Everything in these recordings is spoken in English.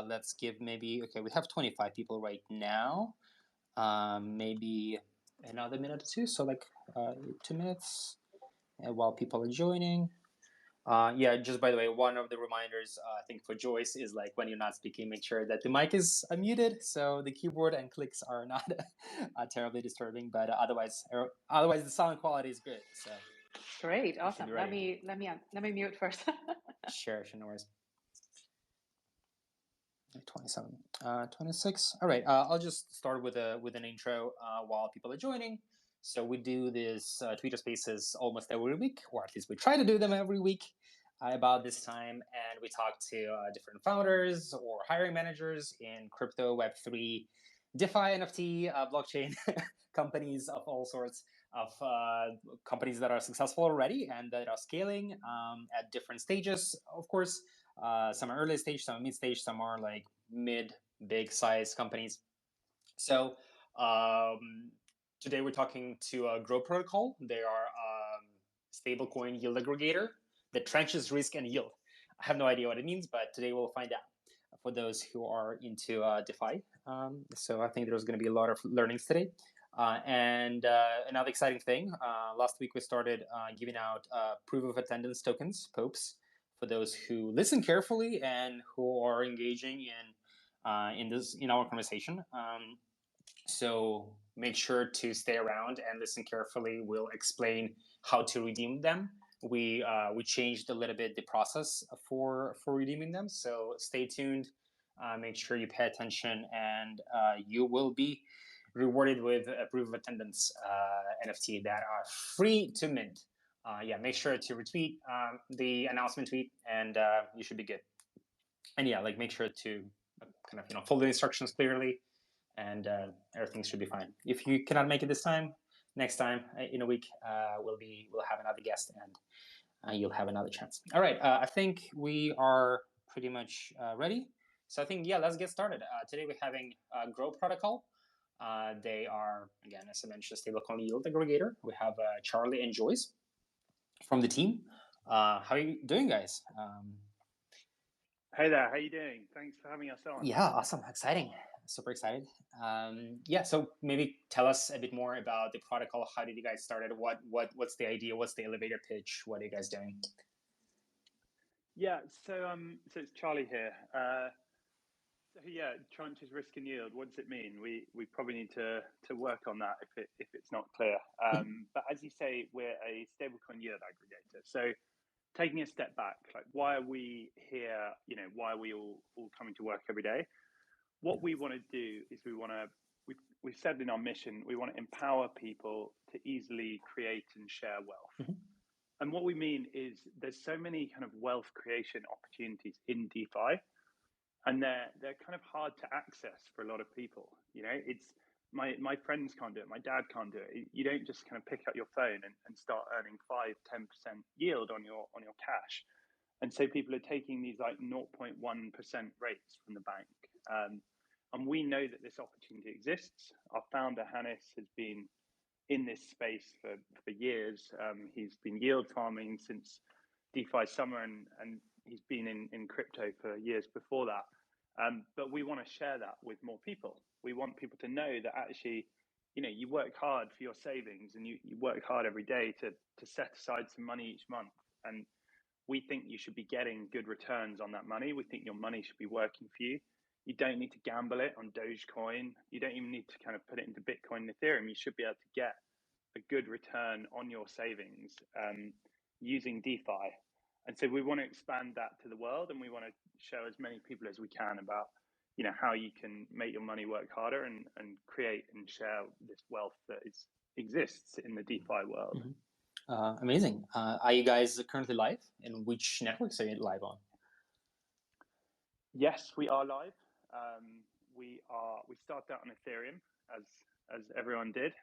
Let's give maybe, okay, we have 25 people right now. Maybe another minute or two. So like 2 minutes while people are joining. Yeah, just by the way, one of the reminders I think for Joyce is like when you're not speaking, make sure that the mic is muted, so the keyboard and clicks are not terribly disturbing. But otherwise the sound quality is good. So great, awesome. Let me mute first. Sure, no worries. 27, 26. All right, I'll just start with an intro while people are joining. So we do this Twitter Spaces almost every week, or at least we try to do them every week about this time, and we talk to different founders or hiring managers in crypto, Web3, DeFi, NFT, blockchain companies of all sorts of companies that are successful already and that are scaling at different stages, of course. Some are early stage, some are mid stage, some are like big size companies. So today we're talking to Gro Protocol. They are stablecoin yield aggregator that trenches risk and yield. I have no idea what it means, but today we'll find out for those who are into DeFi. So I think there's going to be a lot of learnings today. And another exciting thing, last week we started giving out proof of attendance tokens, POPs, for those who listen carefully and who are engaging in our conversation. So make sure to stay around and listen carefully. We'll explain how to redeem them. We changed a little bit the process for redeeming them. So stay tuned. Make sure you pay attention, and you will be rewarded with a proof of attendance NFT that are free to mint. Yeah, make sure to retweet the announcement tweet, and you should be good. And yeah, like make sure to kind of follow the instructions clearly, and everything should be fine. If you cannot make it this time, next time in a week we'll have another guest, and you'll have another chance. All right, I think we are pretty much ready. So I think, yeah, let's get started. Today we're having Gro Protocol. They are, again, as I mentioned, stablecoin yield aggregator. We have Charlie and Joyce from the team. How are you doing, guys? Hey there, how you doing? Thanks for having us on. Yeah, awesome, exciting, super excited. Yeah, so maybe tell us a bit more about the protocol. How did you guys start it? What's the idea? What's the elevator pitch? What are you guys doing? Yeah, so it's Charlie here. So yeah, tranches risk and yield. What does it mean? We probably need to work on that if it's not clear. But as you say, we're a stablecoin yield aggregator. So taking a step back, like why are we here? Why are we all coming to work every day? What we want to do is we've said in our mission, we want to empower people to easily create and share wealth. And what we mean is there's so many kind of wealth creation opportunities in DeFi, and they're kind of hard to access for a lot of people. It's my friends can't do it, my dad can't do it. You don't just kind of pick up your phone and start earning 5-10% yield on your cash. And so people are taking these like 0.1% rates from the bank. And we know that this opportunity exists. Our founder, Hannes, has been in this space for years. He's been yield farming since DeFi summer, and he's been in crypto for years before that. But we want to share that with more people. We want people to know that actually, you work hard for your savings, and you work hard every day to set aside some money each month. And we think you should be getting good returns on that money. We think your money should be working for you. You don't need to gamble it on Dogecoin. You don't even need to kind of put it into Bitcoin and Ethereum. You should be able to get a good return on your savings using DeFi. And so we want to expand that to the world, and we want to show as many people as we can about how you can make your money work harder and create and share this wealth that exists in the DeFi world. Amazing. Are you guys currently live? And which networks are you live on? Yes, we are live. We started out on Ethereum as everyone did,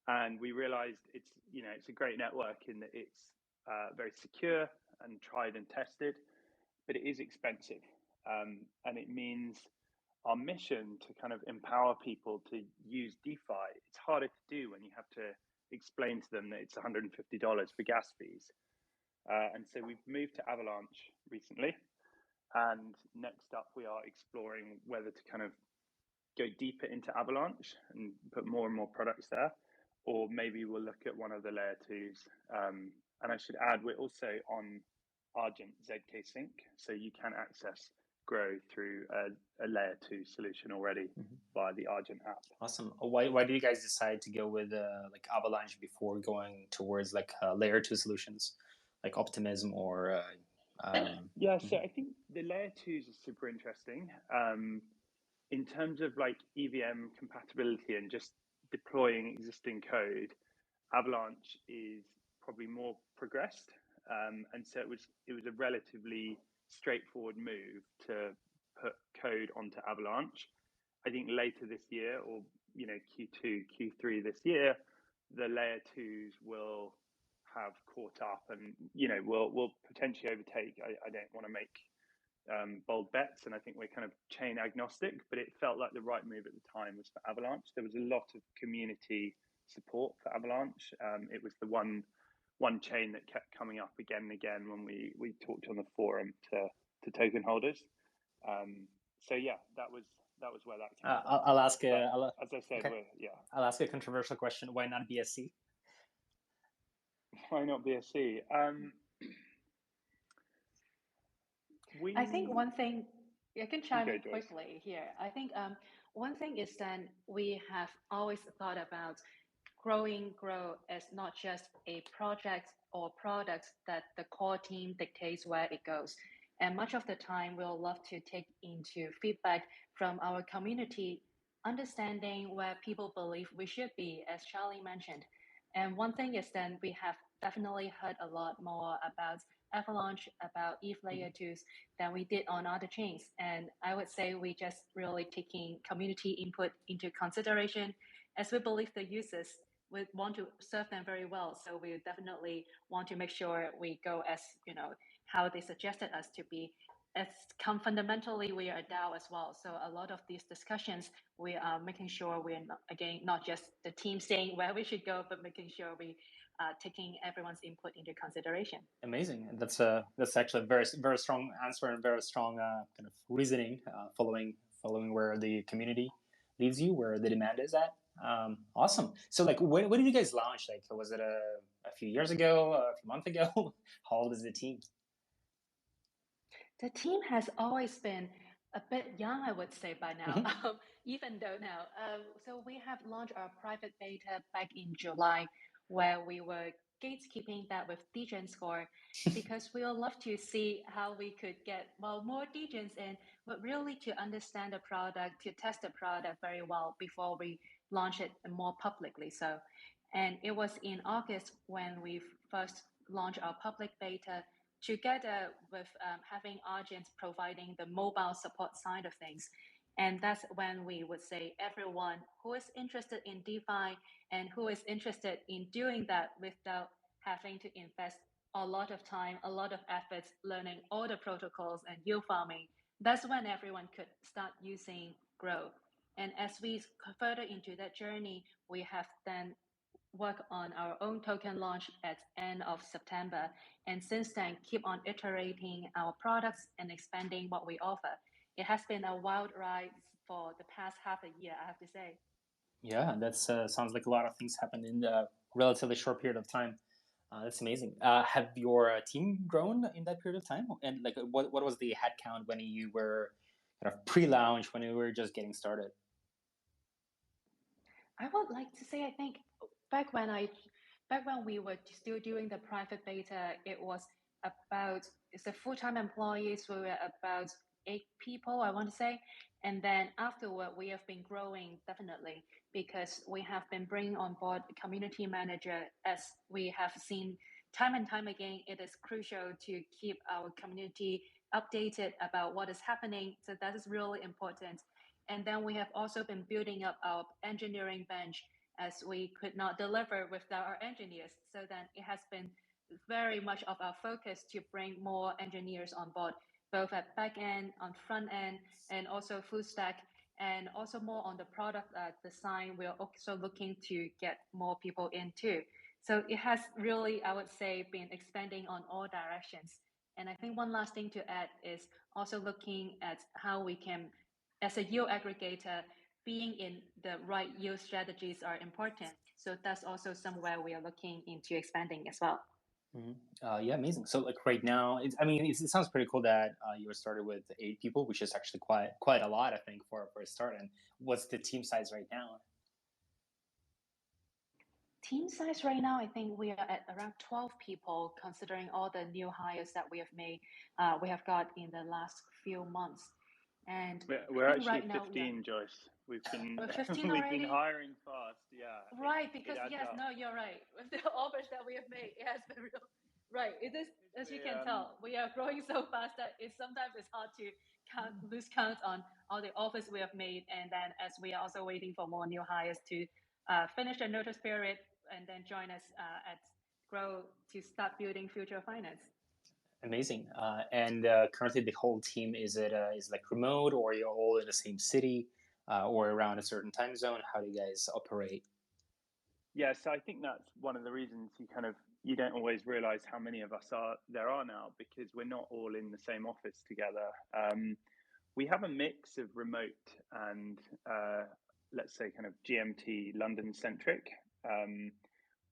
and we realized it's a great network in that it's very secure and tried and tested, but it is expensive, and it means our mission to kind of empower people to use DeFi. It's harder to do when you have to explain to them that it's $150 for gas fees, and so we've moved to Avalanche recently. And next up, we are exploring whether to kind of go deeper into Avalanche and put more and more products there, or maybe we'll look at one of the layer twos. And I should add, we're also on Argent ZK Sync, so you can access Gro through a layer two solution already via the Argent app. Awesome. Why did you guys decide to go with like Avalanche before going towards like layer two solutions, like Optimism or? Yeah, so I think the layer twos are super interesting. In terms of like EVM compatibility and just deploying existing code, Avalanche is probably more progressed, and so it was a relatively straightforward move to put code onto Avalanche. I think later this year, or Q2, Q3 this year, the layer twos will have caught up, and will potentially overtake. I don't want to make bold bets, and I think we're kind of chain agnostic, but it felt like the right move at the time was for Avalanche. There was a lot of community support for Avalanche. It was the one chain that kept coming up again and again when we talked on the forum to token holders. So yeah, that was where that came from. I'll ask as I said, okay. I'll ask a controversial question. Why not BSC? Why not BSC? I think one thing, I can chime in quickly here. I think one thing is that we have always thought about growing Gro as not just a project or product that the core team dictates where it goes. And much of the time, we'll love to take into feedback from our community, understanding where people believe we should be, as Charlie mentioned. And one thing is that we have definitely heard a lot more about Avalanche, about ETH layer 2s than we did on other chains. And I would say we just really taking community input into consideration, as we believe the users would want to serve them very well. So we definitely want to make sure we go as, how they suggested us to be. As fundamentally, we are a DAO as well. So a lot of these discussions, we are making sure we're not just the team saying where we should go, but making sure we taking everyone's input into consideration. Amazing. That's actually a very, very strong answer and very strong kind of reasoning, following where the community leads you, where the demand is at. Awesome. So like, when did you guys launch? Like, was it a few years ago, a few months ago? How old is the team? The team has always been a bit young, I would say, by now, even though now. So we have launched our private beta back in July, where we were gatekeeping that with degen score, because we would love to see how we could get more degens in, but really to understand the product, to test the product very well before we launch it more publicly. So, and it was in August when we first launched our public beta, together with having Argent providing the mobile support side of things. And that's when we would say everyone who is interested in DeFi and who is interested in doing that without having to invest a lot of time, a lot of efforts learning all the protocols and yield farming, that's when everyone could start using Gro. And as we further into that journey, we have then work on our own token launch at end of September. And since then, keep on iterating our products and expanding what we offer. It has been a wild ride for the past half a year, I have to say. Yeah, that sounds like a lot of things happened in a relatively short period of time. That's amazing. Have your team grown in that period of time? And like, what was the headcount when you were kind of pre-launch, when you were just getting started? I would like to say, I think back when we were still doing the private beta, it was about, it's the full-time employees, we were about 8 people, I want to say. And then afterward, we have been growing definitely, because we have been bringing on board a community manager. As we have seen time and time again, it is crucial to keep our community updated about what is happening. So that is really important. And then we have also been building up our engineering bench, as we could not deliver without our engineers. So then it has been very much of our focus to bring more engineers on board, both at back end, on front end, and also full stack, and also more on the product design. We're also looking to get more people in too. So it has really, I would say, been expanding on all directions. And I think one last thing to add is also looking at how we can, as a yield aggregator, being in the right yield strategies are important. So that's also somewhere we are looking into expanding as well. Yeah, amazing. So like right now, it sounds pretty cool that you were started with 8 people, which is actually quite a lot, I think, for a start. And what's the team size right now? Team size right now, I think we are at around 12 people, considering all the new hires that we have made, we have got in the last few months. And we're I think actually right now, 15, Joyce. We've been we're 15 we've already. been hiring fast, yeah. Right, because yes, up. no, you're right. With the offers that we have made, it has been real. Right, it is, as you can tell, we are growing so fast that sometimes it's hard to lose count on all the offers we have made, and then as we are also waiting for more new hires to finish their notice period and then join us at Grow to start building future finance. Amazing. And currently, the whole team is like remote, or you're all in the same city, or around a certain time zone? How do you guys operate? Yeah, so I think that's one of the reasons you don't always realize how many of us there are now, because we're not all in the same office together. We have a mix of remote and let's say kind of GMT London centric.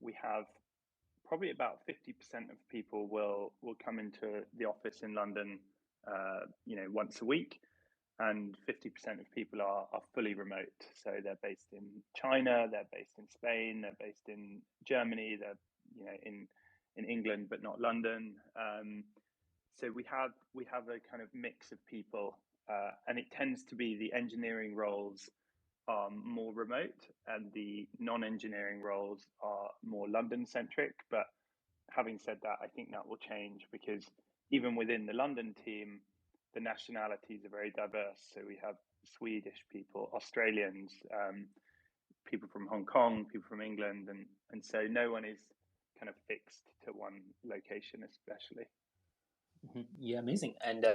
We have probably about 50% of people will come into the office in London, once a week, and 50% of people are fully remote. So they're based in China, they're based in Spain, they're based in Germany, they're in England but not London. So we have a kind of mix of people, and it tends to be the engineering roles are more remote and the non-engineering roles are more London centric. But having said that, I think that will change, because even within the London team, the nationalities are very diverse. So we have Swedish people, Australians, people from Hong Kong, people from England, and so no one is kind of fixed to one location, especially. Yeah, amazing. And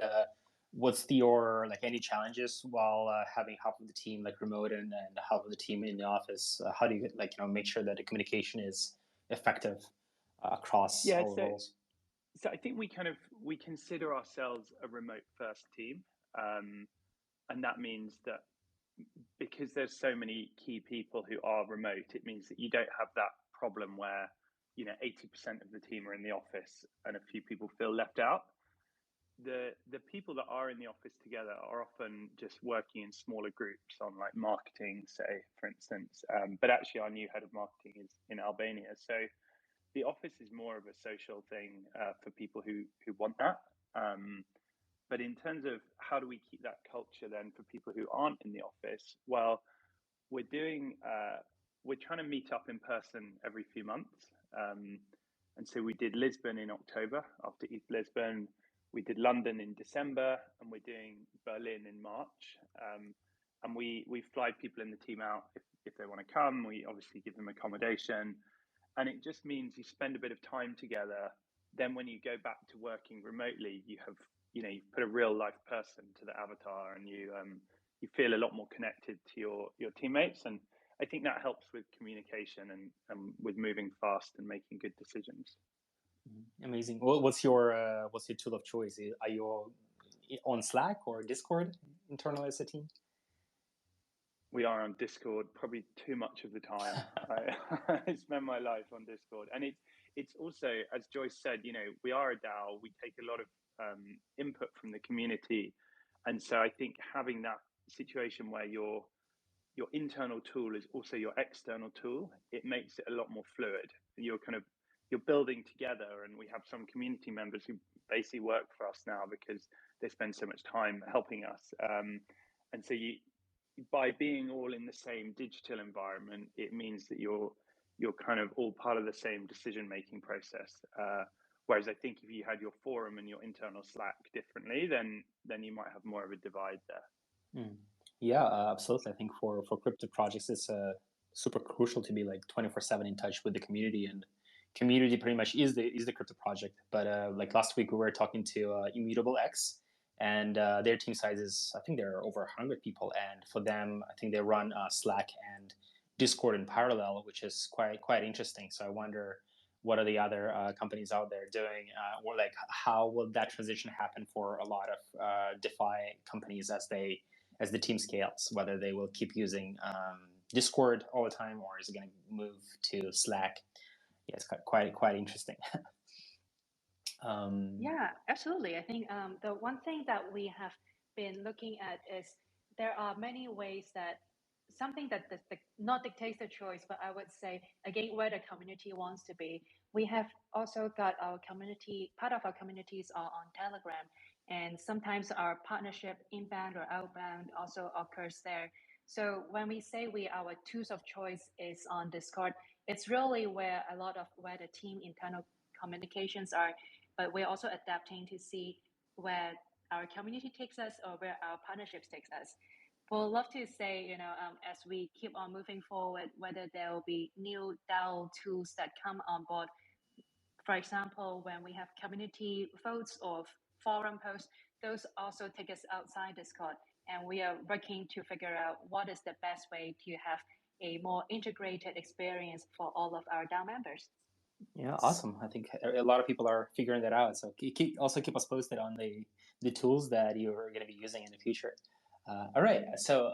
what's your any challenges while having half of the team like remote and half of the team in the office? How do you make sure that the communication is effective across all roles? So I think we consider ourselves a remote first team, and that means that because there's so many key people who are remote, it means that you don't have that problem where 80% of the team are in the office and a few people feel left out. The people that are in the office together are often just working in smaller groups on like marketing, say, for instance. But actually, our new head of marketing is in Albania, so the office is more of a social thing for people who want that. But in terms of how do we keep that culture then for people who aren't in the office, well, we're trying to meet up in person every few months. And so we did Lisbon in October after East Lisbon. We did London in December, and we're doing Berlin in March. And we fly people in the team out if they want to come. We obviously give them accommodation. And it just means you spend a bit of time together. Then when you go back to working remotely, you have, you've put a real life person to the avatar, and you feel a lot more connected to your teammates. And I think that helps with communication and with moving fast and making good decisions. Amazing. Well, what's your tool of choice? Are you on Slack or Discord internally as a team? We are on Discord probably too much of the time. I spend my life on Discord, and it's also, as Joyce said, we are a DAO. We take a lot of input from the community, and so I think having that situation where your internal tool is also your external tool, it makes it a lot more fluid. You're building together, and we have some community members who basically work for us now because they spend so much time helping us, and so by being all in the same digital environment, it means that you're kind of all part of the same decision-making process. Whereas I think if you had your forum and your internal Slack differently, then you might have more of a divide there. Yeah, absolutely. I think for crypto projects, it's super crucial to be like 24/7 in touch with the community, and community pretty much is the crypto project. But like last week, we were talking to Immutable X, and their team size is, I think there are over 100 people, and for them, I think they run Slack and Discord in parallel, which is quite interesting. So I wonder what are the other companies out there doing, or like how will that transition happen for a lot of DeFi companies as the team scales, whether they will keep using Discord all the time, or is it going to move to Slack? Yeah, it's quite interesting. Yeah, absolutely. I think the one thing that we have been looking at is there are many ways that something that not dictates the choice, but I would say again where the community wants to be. We have also got our community, part of our communities are on Telegram, and sometimes our partnership inbound or outbound also occurs there. So when we say our tools of choice is on Discord, it's really where a lot of where the team internal communications are, but we're also adapting to see where our community takes us or where our partnerships takes us. We'll love to say, as we keep on moving forward, whether there will be new DAO tools that come on board. For example, when we have community votes or forum posts, those also take us outside Discord. And we are working to figure out what is the best way to have a more integrated experience for all of our DAO members. Yeah, awesome. I think a lot of people are figuring that out. So keep us posted on the tools that you're going to be using in the future. All right. So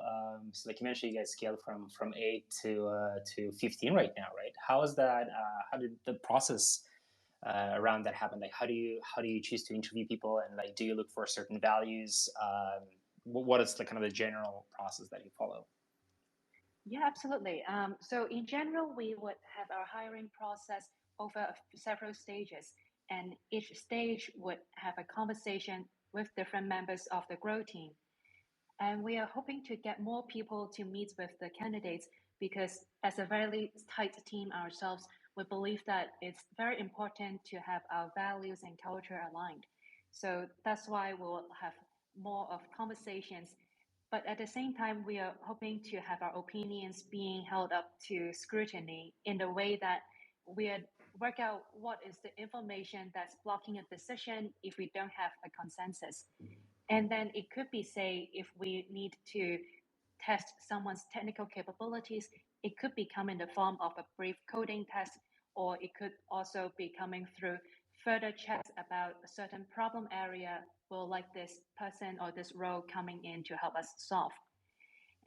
like you mentioned, you guys scaled from 8 to 15 right now, right? How is that? How did the process around that happen? Like, how do you choose to interview people, and like, do you look for certain values? What is the kind of the general process that you follow? Yeah, absolutely. So in general, we would have our hiring process over several stages, and each stage would have a conversation with different members of the Grow team. And we are hoping to get more people to meet with the candidates because as a very tight team ourselves, we believe that it's very important to have our values and culture aligned. So that's why we'll have more of conversations. But at the same time, we are hoping to have our opinions being held up to scrutiny in the way that we work out what is the information that's blocking a decision if we don't have a consensus. And then it could be, say, if we need to test someone's technical capabilities, it could be come in the form of a brief coding test, or it could also be coming through further checks about a certain problem area will like this person or this role coming in to help us solve.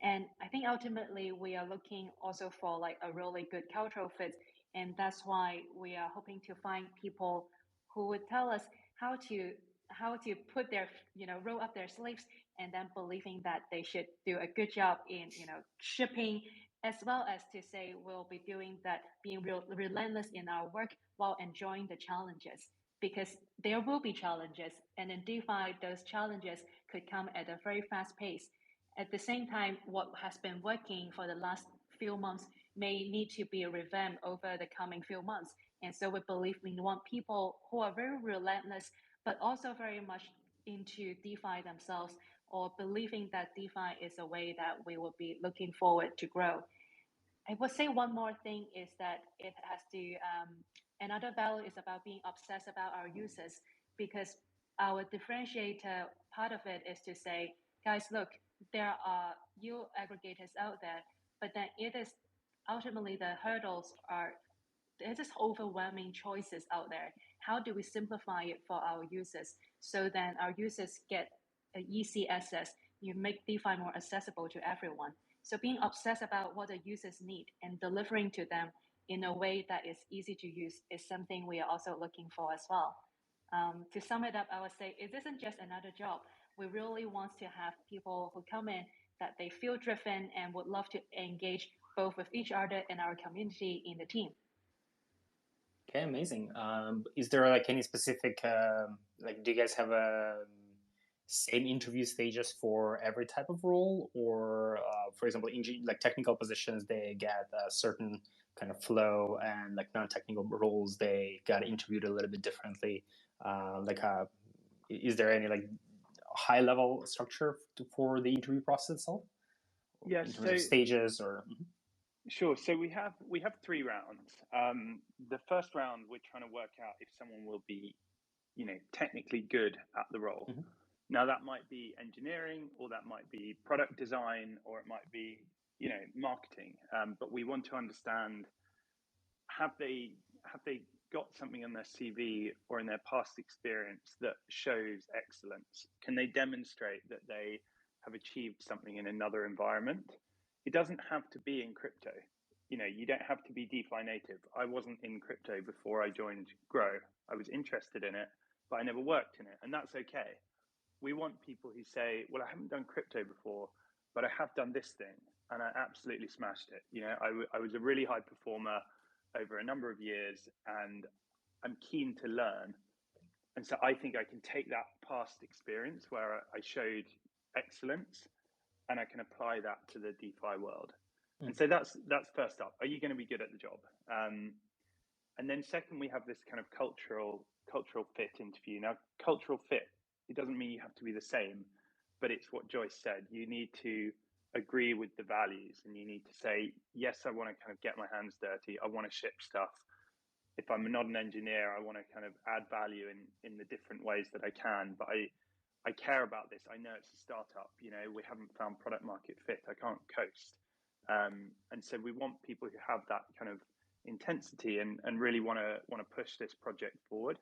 And I think ultimately we are looking also for like a really good cultural fit. And that's why we are hoping to find people who would tell us how to put their, roll up their sleeves and then believing that they should do a good job in, shipping, as well as to say we'll be doing that, being relentless in our work while enjoying the challenges. Because there will be challenges, and in DeFi, those challenges could come at a very fast pace. At the same time, what has been working for the last few months may need to be revamped over the coming few months. And so we believe we want people who are very relentless, but also very much into DeFi themselves, or believing that DeFi is a way that we will be looking forward to grow. I would say one more thing is that it has to, another value is about being obsessed about our users, because our differentiator part of it is to say, guys, look, there are yield aggregators out there, but then it is ultimately the hurdles are, there's just overwhelming choices out there. How do we simplify it for our users so then our users get an easy access? You make DeFi more accessible to everyone. So being obsessed about what the users need and delivering to them in a way that is easy to use is something we are also looking for as well. To sum it up, I would say it isn't just another job. We really want to have people who come in that they feel driven and would love to engage both with each other and our community in the team. Okay, amazing. Is there like any specific, like, do you guys have a same interview stages for every type of role, or for example, like technical positions, they get a certain kind of flow, and like non-technical roles, they got interviewed a little bit differently. Is there any like high level structure for the interview process itself? Yeah, in terms of stages or? Sure. So we have 3 rounds. The first round, we're trying to work out if someone will be, technically good at the role. Mm-hmm. Now that might be engineering, or that might be product design, or it might be, marketing. But we want to understand, have they got something on their CV or in their past experience that shows excellence? Can they demonstrate that they have achieved something in another environment? It doesn't have to be in crypto. You don't have to be DeFi native. I wasn't in crypto before I joined Grow. I was interested in it, but I never worked in it, and that's okay. We want people who say, well, I haven't done crypto before, but I have done this thing and I absolutely smashed it. I was a really high performer over a number of years, and I'm keen to learn. And so I think I can take that past experience where I showed excellence, and I can apply that to the DeFi world. And so that's first up. Are you going to be good at the job? And then second, we have this kind of cultural fit interview. Now, cultural fit, it doesn't mean you have to be the same, but it's what Joyce said. You need to agree with the values, and you need to say, yes, I want to kind of get my hands dirty. I want to ship stuff. If I'm not an engineer, I want to kind of add value in the different ways that I can. But I care about this. I know it's a startup. We haven't found product market fit. I can't coast. And so we want people who have that kind of intensity and really want to push this project forward.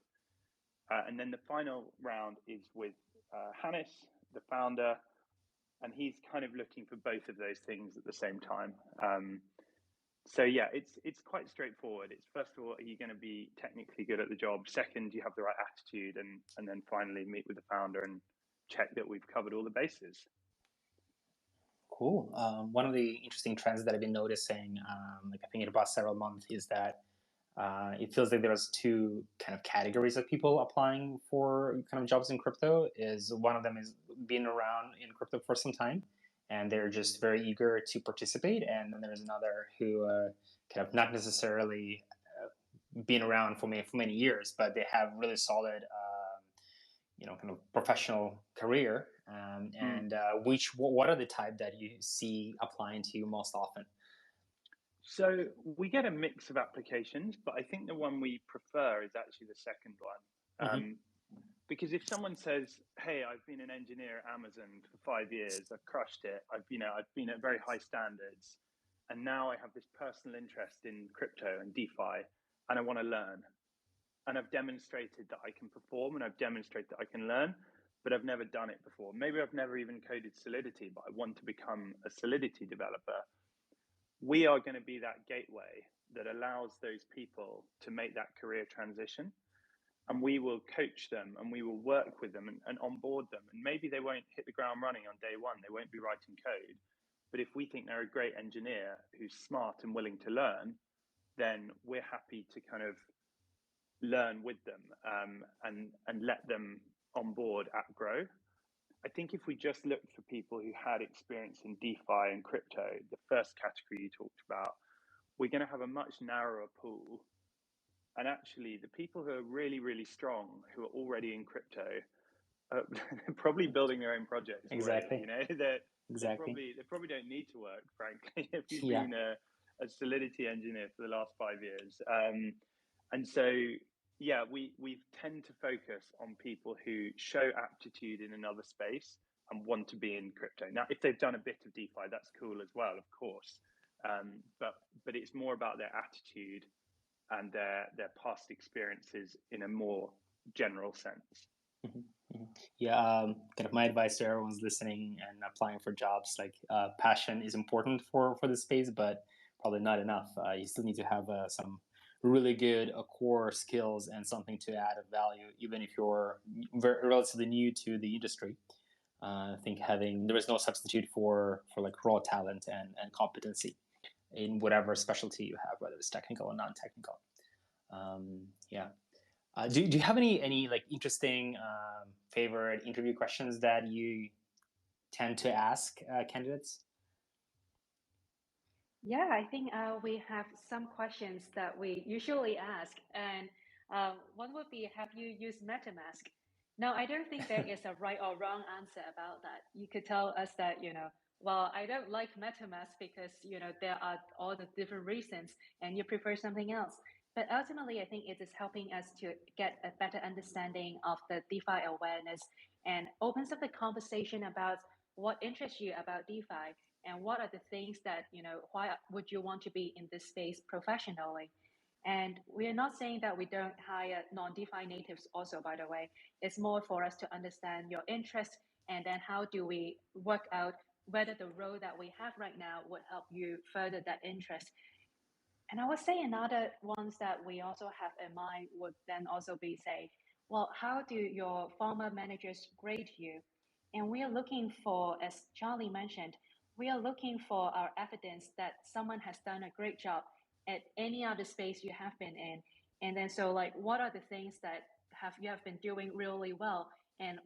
And then the final round is with Hannes, the founder, and he's kind of looking for both of those things at the same time. So yeah, it's quite straightforward. It's, first of all, are you going to be technically good at the job? Second, you have the right attitude, and then finally meet with the founder and check that we've covered all the bases. Cool. One of the interesting trends that I've been noticing, I think in about several months, is that it feels like there's two kind of categories of people applying for kind of jobs in crypto. Is one of them is being around in crypto for some time, and they're just very eager to participate. And then there's another who kind of not necessarily been around for many years, but they have really solid, kind of professional career. And what are the type that you see applying to you most often? So we get a mix of applications, but I think the one we prefer is actually the second one. Because if someone says, hey, I've been an engineer at Amazon for 5 years, I've crushed it, I've been at very high standards, and now I have this personal interest in crypto and DeFi, and I want to learn. And I've demonstrated that I can perform, and I've demonstrated that I can learn, but I've never done it before. Maybe I've never even coded Solidity, but I want to become a Solidity developer. We are going to be that gateway that allows those people to make that career transition. And we will coach them, and we will work with them and onboard them. And maybe they won't hit the ground running on day one. They won't be writing code. But if we think they're a great engineer who's smart and willing to learn, then we're happy to kind of learn with them and let them on board at Grow. I think if we just looked for people who had experience in DeFi and crypto, the first category you talked about, we're going to have a much narrower pool. And actually, the people who are really, really strong, who are already in crypto, they're probably building their own projects. Exactly. Already, they probably don't need to work, frankly, if you've been a Solidity engineer for the last 5 years. And so, yeah, we tend to focus on people who show aptitude in another space and want to be in crypto. Now, if they've done a bit of DeFi, that's cool as well, of course. But it's more about their attitude and their past experiences in a more general sense. Yeah, kind of my advice to everyone's listening and applying for jobs, like passion is important for this space, but probably not enough. You still need to have some really good core skills and something to add of value, even if you're relatively new to the industry. I think there is no substitute for like raw talent and competency in whatever specialty you have, whether it's technical or non-technical. Do you have any like interesting favorite interview questions that you tend to ask candidates? Yeah, I think we have some questions that we usually ask, and one would be, have you used MetaMask? Now, I don't think there is a right or wrong answer about that. You could tell us that, well, I don't like MetaMask because, there are all the different reasons and you prefer something else. But ultimately, I think it is helping us to get a better understanding of the DeFi awareness and opens up the conversation about what interests you about DeFi and what are the things that, why would you want to be in this space professionally? And we're not saying that we don't hire non-DeFi natives also, by the way. It's more for us to understand your interest, and then how do we work out whether the role that we have right now would help you further that interest. And I would say another ones that we also have in mind would then also be, say, well, how do your former managers grade you? And we are looking for, as Charlie mentioned, we are looking for our evidence that someone has done a great job at any other space you have been in. And then so like, what are the things that you have been doing really well? And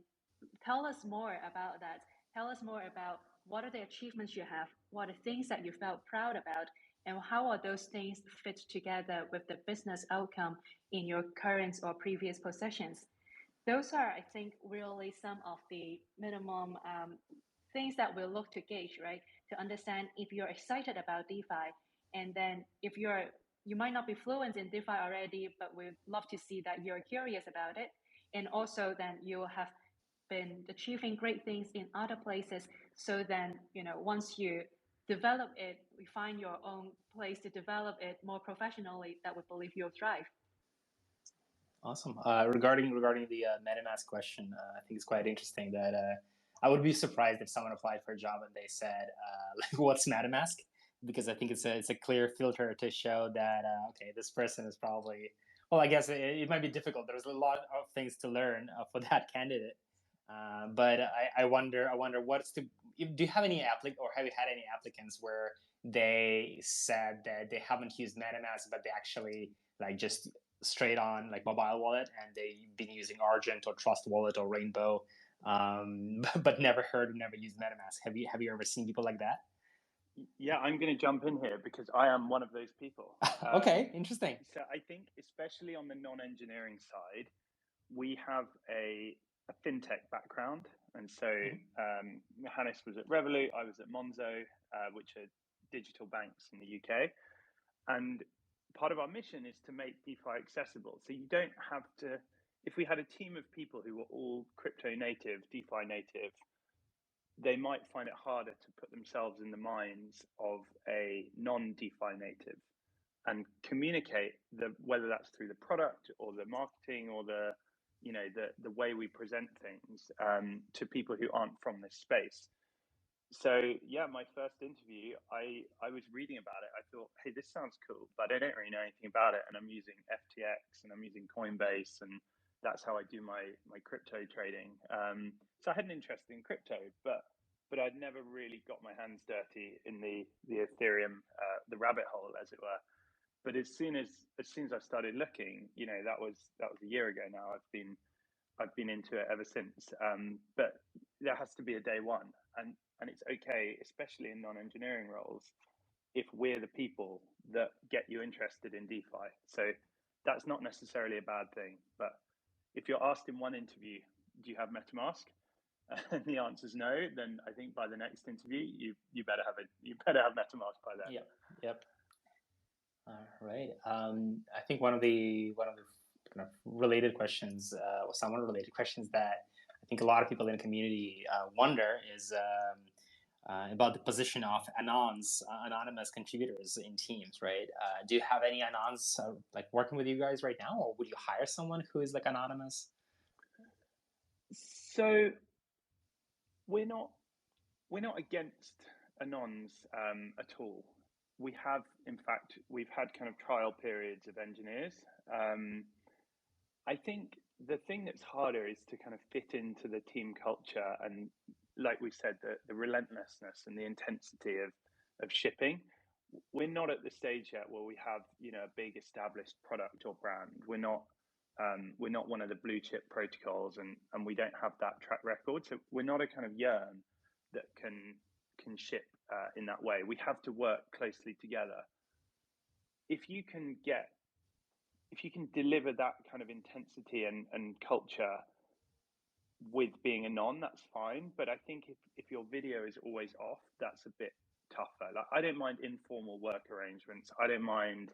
tell us more about that. Tell us more about what are the achievements you have, what are things that you felt proud about, and how are those things fit together with the business outcome in your current or previous positions. Those are, I think, really some of the minimum things that we'll look to gauge, right? To understand if you're excited about DeFi, and then if you might not be fluent in DeFi already, but we'd love to see that you're curious about it. And also then you have been achieving great things in other places. So then, once you develop it, we find your own place to develop it more professionally, that we believe you'll thrive. Awesome. Regarding the MetaMask question, I think it's quite interesting that I would be surprised if someone applied for a job and they said, like, what's MetaMask? Because I think it's a clear filter to show that, okay, this person is probably, well, I guess it might be difficult. There's a lot of things to learn for that candidate. But I wonder do you have any or have you had any applicants where they said that they haven't used MetaMask, but they actually like just straight on like mobile wallet, and they've been using Argent or Trust Wallet or Rainbow, but never used MetaMask? Have you ever seen people like that? Yeah, I'm going to jump in here because I am one of those people. Okay, interesting. So I think especially on the non-engineering side, we have a fintech background. And so Hannes was at Revolut, I was at Monzo, which are digital banks in the UK. And part of our mission is to make DeFi accessible. So you don't have to, if we had a team of people who were all crypto native, DeFi native, they might find it harder to put themselves in the minds of a non-DeFi native and communicate whether that's through the product or the marketing or the way we present things to people who aren't from this space. So yeah, my first interview, I was reading about it. I thought, hey, this sounds cool, but I don't really know anything about it. And I'm using FTX and I'm using Coinbase, and that's how I do my crypto trading. So I had an interest in crypto, but I'd never really got my hands dirty in the Ethereum, the rabbit hole, as it were. But as soon as I started looking, that was a year ago now. I've been into it ever since. But there has to be a day one, and it's okay, especially in non-engineering roles, if we're the people that get you interested in DeFi. So that's not necessarily a bad thing. But if you're asked in one interview, do you have MetaMask? And the answer is no, then I think by the next interview, you better have MetaMask by then. Yep. All right. I think one of the kind of related questions, or somewhat related questions that I think a lot of people in the community wonder is about the position of anonymous contributors in teams, right? Do you have any anons like working with you guys right now, or would you hire someone who is like anonymous? So we're not against anons at all. We have, in fact, we've had kind of trial periods of engineers. I think the thing that's harder is to kind of fit into the team culture, and like we said, the relentlessness and the intensity of shipping. We're not at the stage yet where we have a big established product or brand. We're not one of the blue chip protocols, and we don't have that track record. So we're not a kind of Yearn that can ship in that way. We have to work closely together. If you can deliver that kind of intensity and culture with being a non, that's fine. But I think if your video is always off, that's a bit tougher. Like, I don't mind informal work arrangements. I don't mind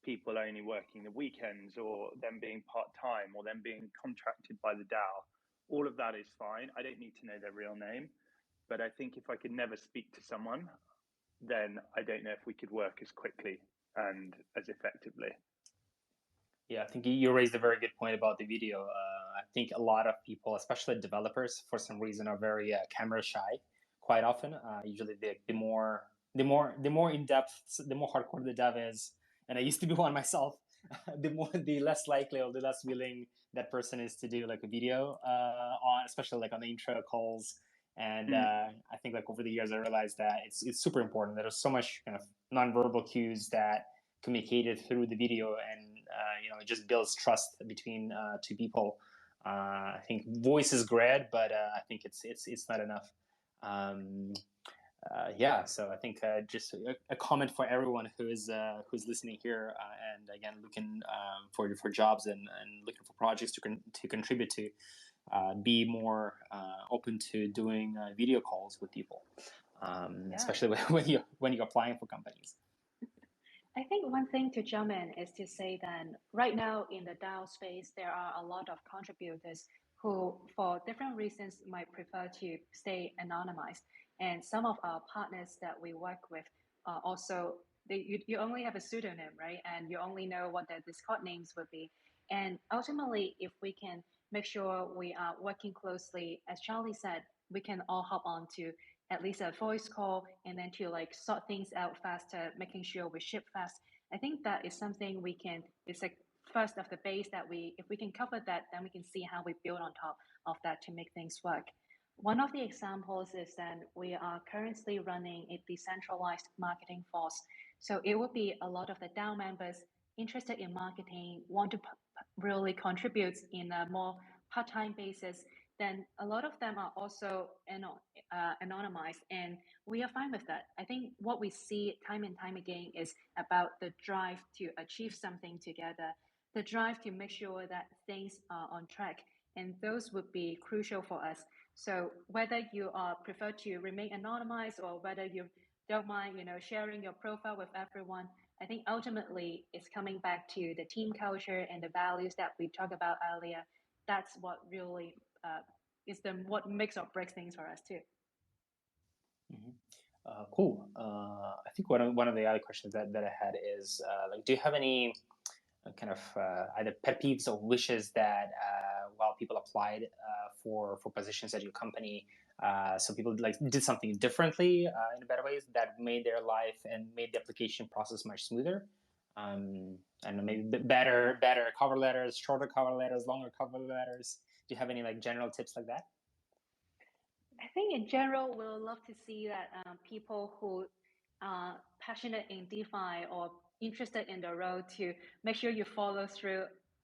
people only working the weekends, or them being part-time, or them being contracted by the DAO. All of that is fine. I don't need to know their real name. But I think if I could never speak to someone, then I don't know if we could work as quickly and as effectively. Yeah, I think you raised a very good point about the video. I think a lot of people, especially developers, for some reason, are very camera shy. Quite often, usually the more in depth, the more hardcore the dev is, and I used to be one myself. The less likely or the less willing that person is to do like a video on, especially like on the intro calls. And I think like over the years, I realized that it's super important. There's so much kind of nonverbal cues that communicated through the video, and it just builds trust between two people. I think voice is great, but I think it's not enough. Yeah, so I think just a comment for everyone who's listening here, and again looking for jobs and looking for projects to contribute to. Be more open to doing video calls with people, especially when you're applying for companies. I think one thing to jump in is to say that right now in the DAO space, there are a lot of contributors who, for different reasons, might prefer to stay anonymized. And some of our partners that we work with also, you only have a pseudonym, right? And you only know what their Discord names would be. And ultimately, if we can make sure we are working closely, as Charlie said, we can all hop on to at least a voice call, and then to like sort things out faster, making sure we ship fast. I think that is something we can, it's like first of the base that if we can cover that, then we can see how we build on top of that to make things work. One of the examples is that we are currently running a decentralized marketing force. So it would be a lot of the DAO members interested in marketing, want to really contribute in a more part-time basis, then a lot of them are also anonymized, and we are fine with that. I think what we see time and time again is about the drive to achieve something together, the drive to make sure that things are on track, and those would be crucial for us. So whether you prefer to remain anonymized or whether you don't mind, sharing your profile with everyone, I think ultimately it's coming back to the team culture and the values that we talked about earlier. That's what really is what makes or breaks things for us too. Mm-hmm. Cool. I think one of the other questions that I had is like, do you have any kind of either pet peeves or wishes that while people applied for positions at your company, so people like did something differently in better ways that made their life and made the application process much smoother? And maybe better cover letters, shorter cover letters, longer cover letters. Do you have any like general tips like that? I think in general, we'll love to see that people who are passionate in DeFi or interested in the road to make sure you follow through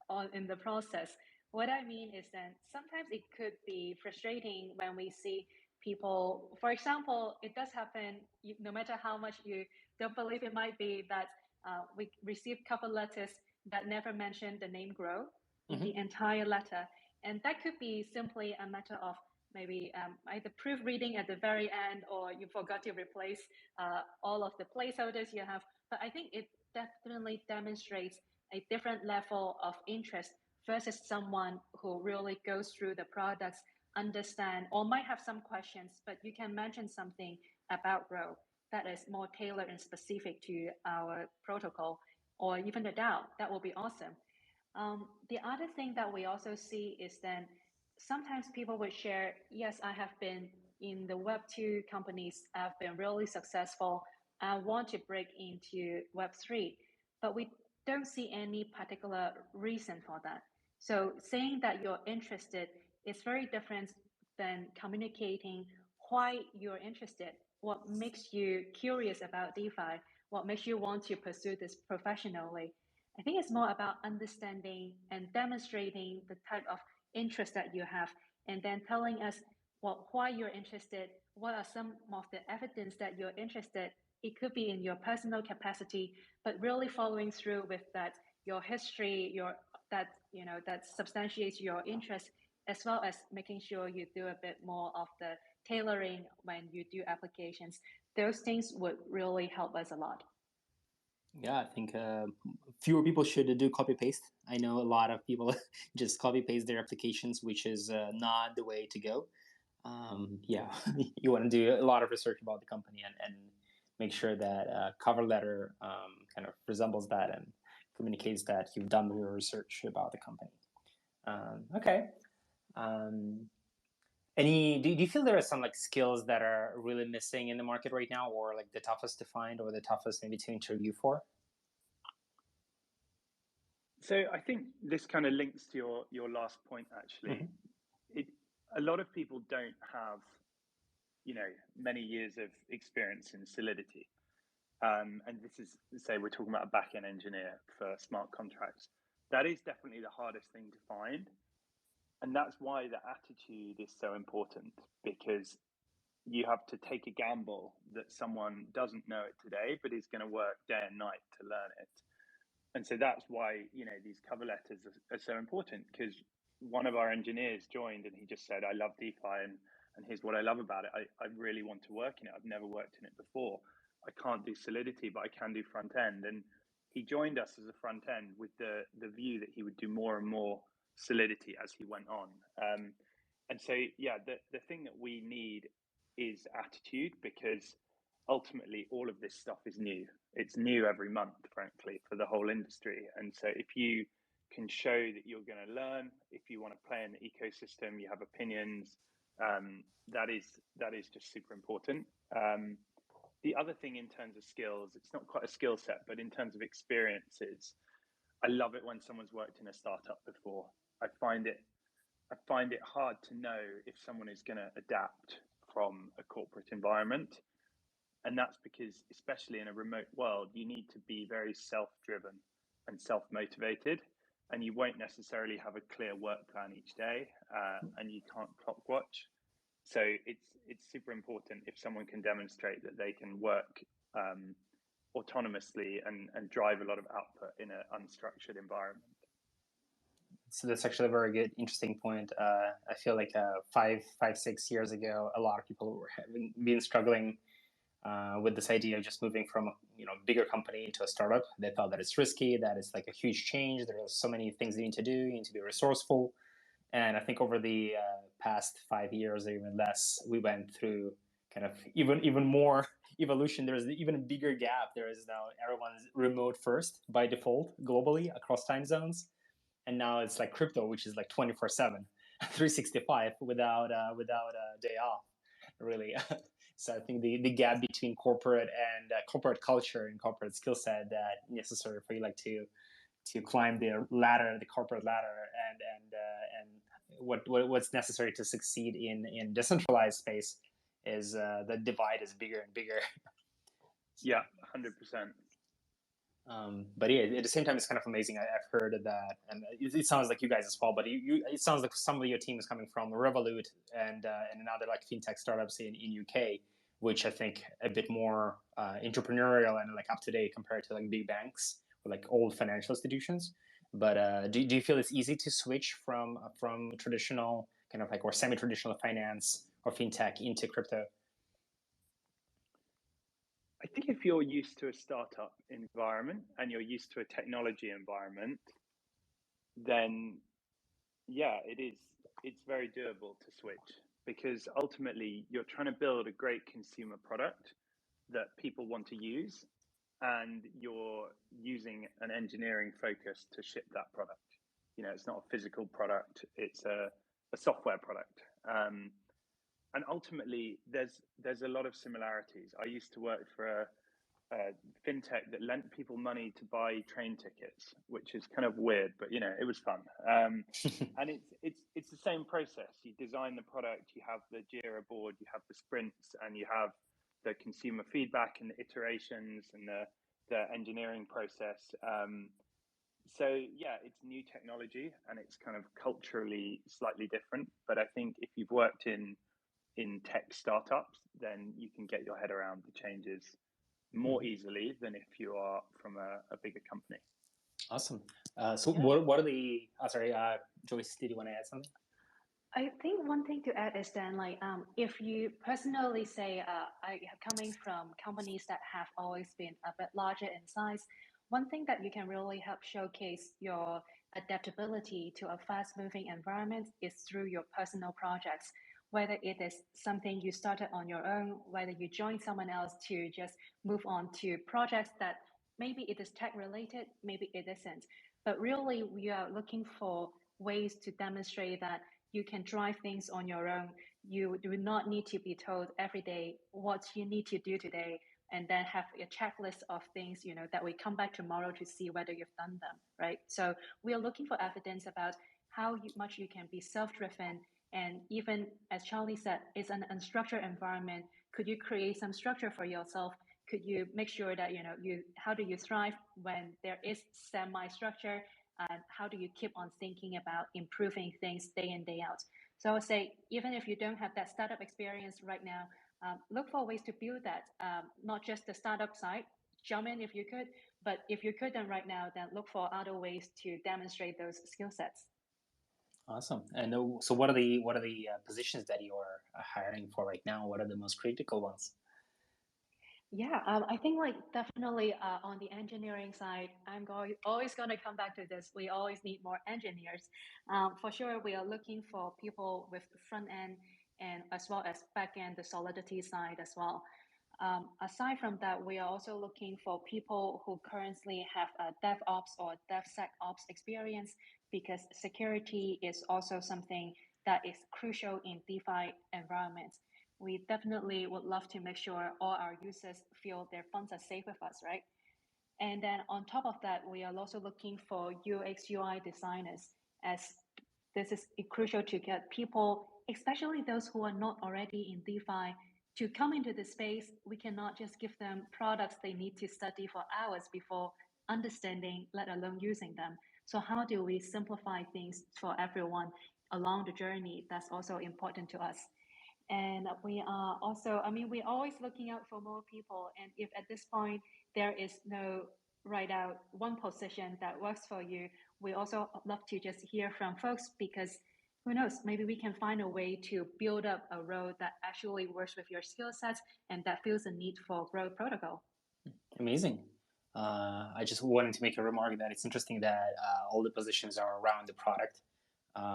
on in the process. What I mean is that sometimes it could be frustrating when we see people, for example, it does happen, no matter how much you don't believe it might be, that we receive cover letters that never mention the name Gro in the entire letter. And that could be simply a matter of maybe either proofreading at the very end, or you forgot to replace all of the placeholders you have. But I think it definitely demonstrates a different level of interest versus someone who really goes through the products, understand, or might have some questions, but you can mention something about Gro that is more tailored and specific to our protocol or even the DAO. That will be awesome. The other thing that we also see is then sometimes people would share, yes, I have been in the Web2 companies, I've been really successful. I want to break into Web3, but we don't see any particular reason for that. So saying that you're interested is very different than communicating why you're interested, what makes you curious about DeFi, what makes you want to pursue this professionally. I think it's more about understanding and demonstrating the type of interest that you have, and then telling us why you're interested, what are some of the evidence that you're interested. It could be in your personal capacity, but really following through with that, your history, that substantiates your interest, as well as making sure you do a bit more of the tailoring when you do applications. Those things would really help us a lot. Yeah, I think fewer people should do copy paste. I know a lot of people just copy paste their applications, which is not the way to go. Yeah, you want to do a lot of research about the company and make sure that cover letter kind of resembles that, and communicates that you've done your research about the company. Okay. Do you feel there are some like skills that are really missing in the market right now, or like the toughest to find, or the toughest maybe to interview for? So I think this kind of links to your last point, actually. A lot of people don't have, many years of experience in Solidity. And this is, say, we're talking about a back-end engineer for smart contracts. That is definitely the hardest thing to find. And that's why the attitude is so important, because you have to take a gamble that someone doesn't know it today, but is going to work day and night to learn it. And so that's why, these cover letters are so important, because one of our engineers joined and he just said, I love DeFi and here's what I love about it. I really want to work in it. I've never worked in it before. I can't do Solidity, but I can do front end. And he joined us as a front end with the view that he would do more and more Solidity as he went on. And so, yeah, the thing that we need is attitude, because ultimately all of this stuff is new. It's new every month, frankly, for the whole industry. And so if you can show that you're going to learn, if you want to play in the ecosystem, you have opinions, that is just super important. The other thing in terms of skills, it's not quite a skill set, but in terms of experiences, I love it when someone's worked in a startup before. I find it hard to know if someone is going to adapt from a corporate environment. And that's because, especially in a remote world, you need to be very self-driven and self-motivated, and you won't necessarily have a clear work plan each day, and you can't clock watch. So it's super important if someone can demonstrate that they can work autonomously and drive a lot of output in an unstructured environment. So that's actually a very good, interesting point. I feel like 6 years ago, a lot of people were been struggling with this idea of just moving from bigger company into a startup. They felt that it's risky, that it's like a huge change. There are so many things you need to do. You need to be resourceful. And I think over the past 5 years or even less, we went through kind of even more evolution. There's even a bigger gap. There is now everyone's remote first by default globally across time zones. And now it's like crypto, which is like 24/7, 365 without a day off, really. So I think the gap between corporate and corporate culture and corporate skill set that necessary for you like to climb the ladder, the corporate ladder, and what's necessary to succeed in decentralized space is the divide is bigger and bigger. Yeah, 100%. But yeah, at the same time, it's kind of amazing. I've heard that, and it sounds like you guys as well. But it sounds like some of your team is coming from Revolut and another like fintech startups in UK, which I think a bit more entrepreneurial and like up to date compared to like big banks or like old financial institutions. But do you feel it's easy to switch from traditional kind of like or semi-traditional finance or fintech into crypto? I think if you're used to a startup environment and you're used to a technology environment, then yeah, it's very doable to switch, because ultimately you're trying to build a great consumer product that people want to use, and you're using an engineering focus to ship that product. It's not a physical product, it's a software product. And ultimately, there's a lot of similarities. I used to work for a fintech that lent people money to buy train tickets, which is kind of weird, but it was fun. And it's the same process. You design the product, you have the Jira board, you have the sprints, and you have the consumer feedback and the iterations and the engineering process. So yeah, it's new technology and it's kind of culturally slightly different. But I think if you've worked in tech startups, then you can get your head around the changes more easily than if you are from a bigger company. Awesome. So what are the? Sorry, Joyce, did you want to add something? I think one thing to add is then like if you personally say I coming from companies that have always been a bit larger in size, one thing that you can really help showcase your adaptability to a fast-moving environment is through your personal projects. Whether it is something you started on your own, whether you join someone else to just move on to projects that maybe it is tech related, maybe it isn't. But really, we are looking for ways to demonstrate that you can drive things on your own. You do not need to be told every day what you need to do today, and then have a checklist of things, that we come back tomorrow to see whether you've done them, right? So we are looking for evidence about how much you can be self-driven. And even as Charlie said, it's an unstructured environment. Could you create some structure for yourself? Could you make sure that how do you thrive when there is semi-structure, and how do you keep on thinking about improving things day in, day out? So I would say, even if you don't have that startup experience right now, look for ways to build that, not just the startup side. Jump in if you could, but if you couldn't right now, then look for other ways to demonstrate those skill sets. Awesome. And so what are the positions that you're hiring for right now? What are the most critical ones? Yeah, I think definitely on the engineering side, I'm always going to come back to this. We always need more engineers. For sure, we are looking for people with front end and as well as back end, the Solidity side as well. Aside from that, we are also looking for people who currently have a DevOps or DevSecOps experience, because security is also something that is crucial in DeFi environments. We definitely would love to make sure all our users feel their funds are safe with us, right? And then on top of that, we are also looking for UX UI designers, as this is crucial to get people, especially those who are not already in DeFi, to come into the space. We cannot just give them products they need to study for hours before understanding, let alone using them. So how do we simplify things for everyone along the journey? That's also important to us. And we are also, we're always looking out for more people. And if at this point there is no right out one position that works for you, we also love to just hear from folks, because who knows, maybe we can find a way to build up a role that actually works with your skill sets and that feels a need for Gro Protocol. Amazing. I just wanted to make a remark that it's interesting that all the positions are around the product,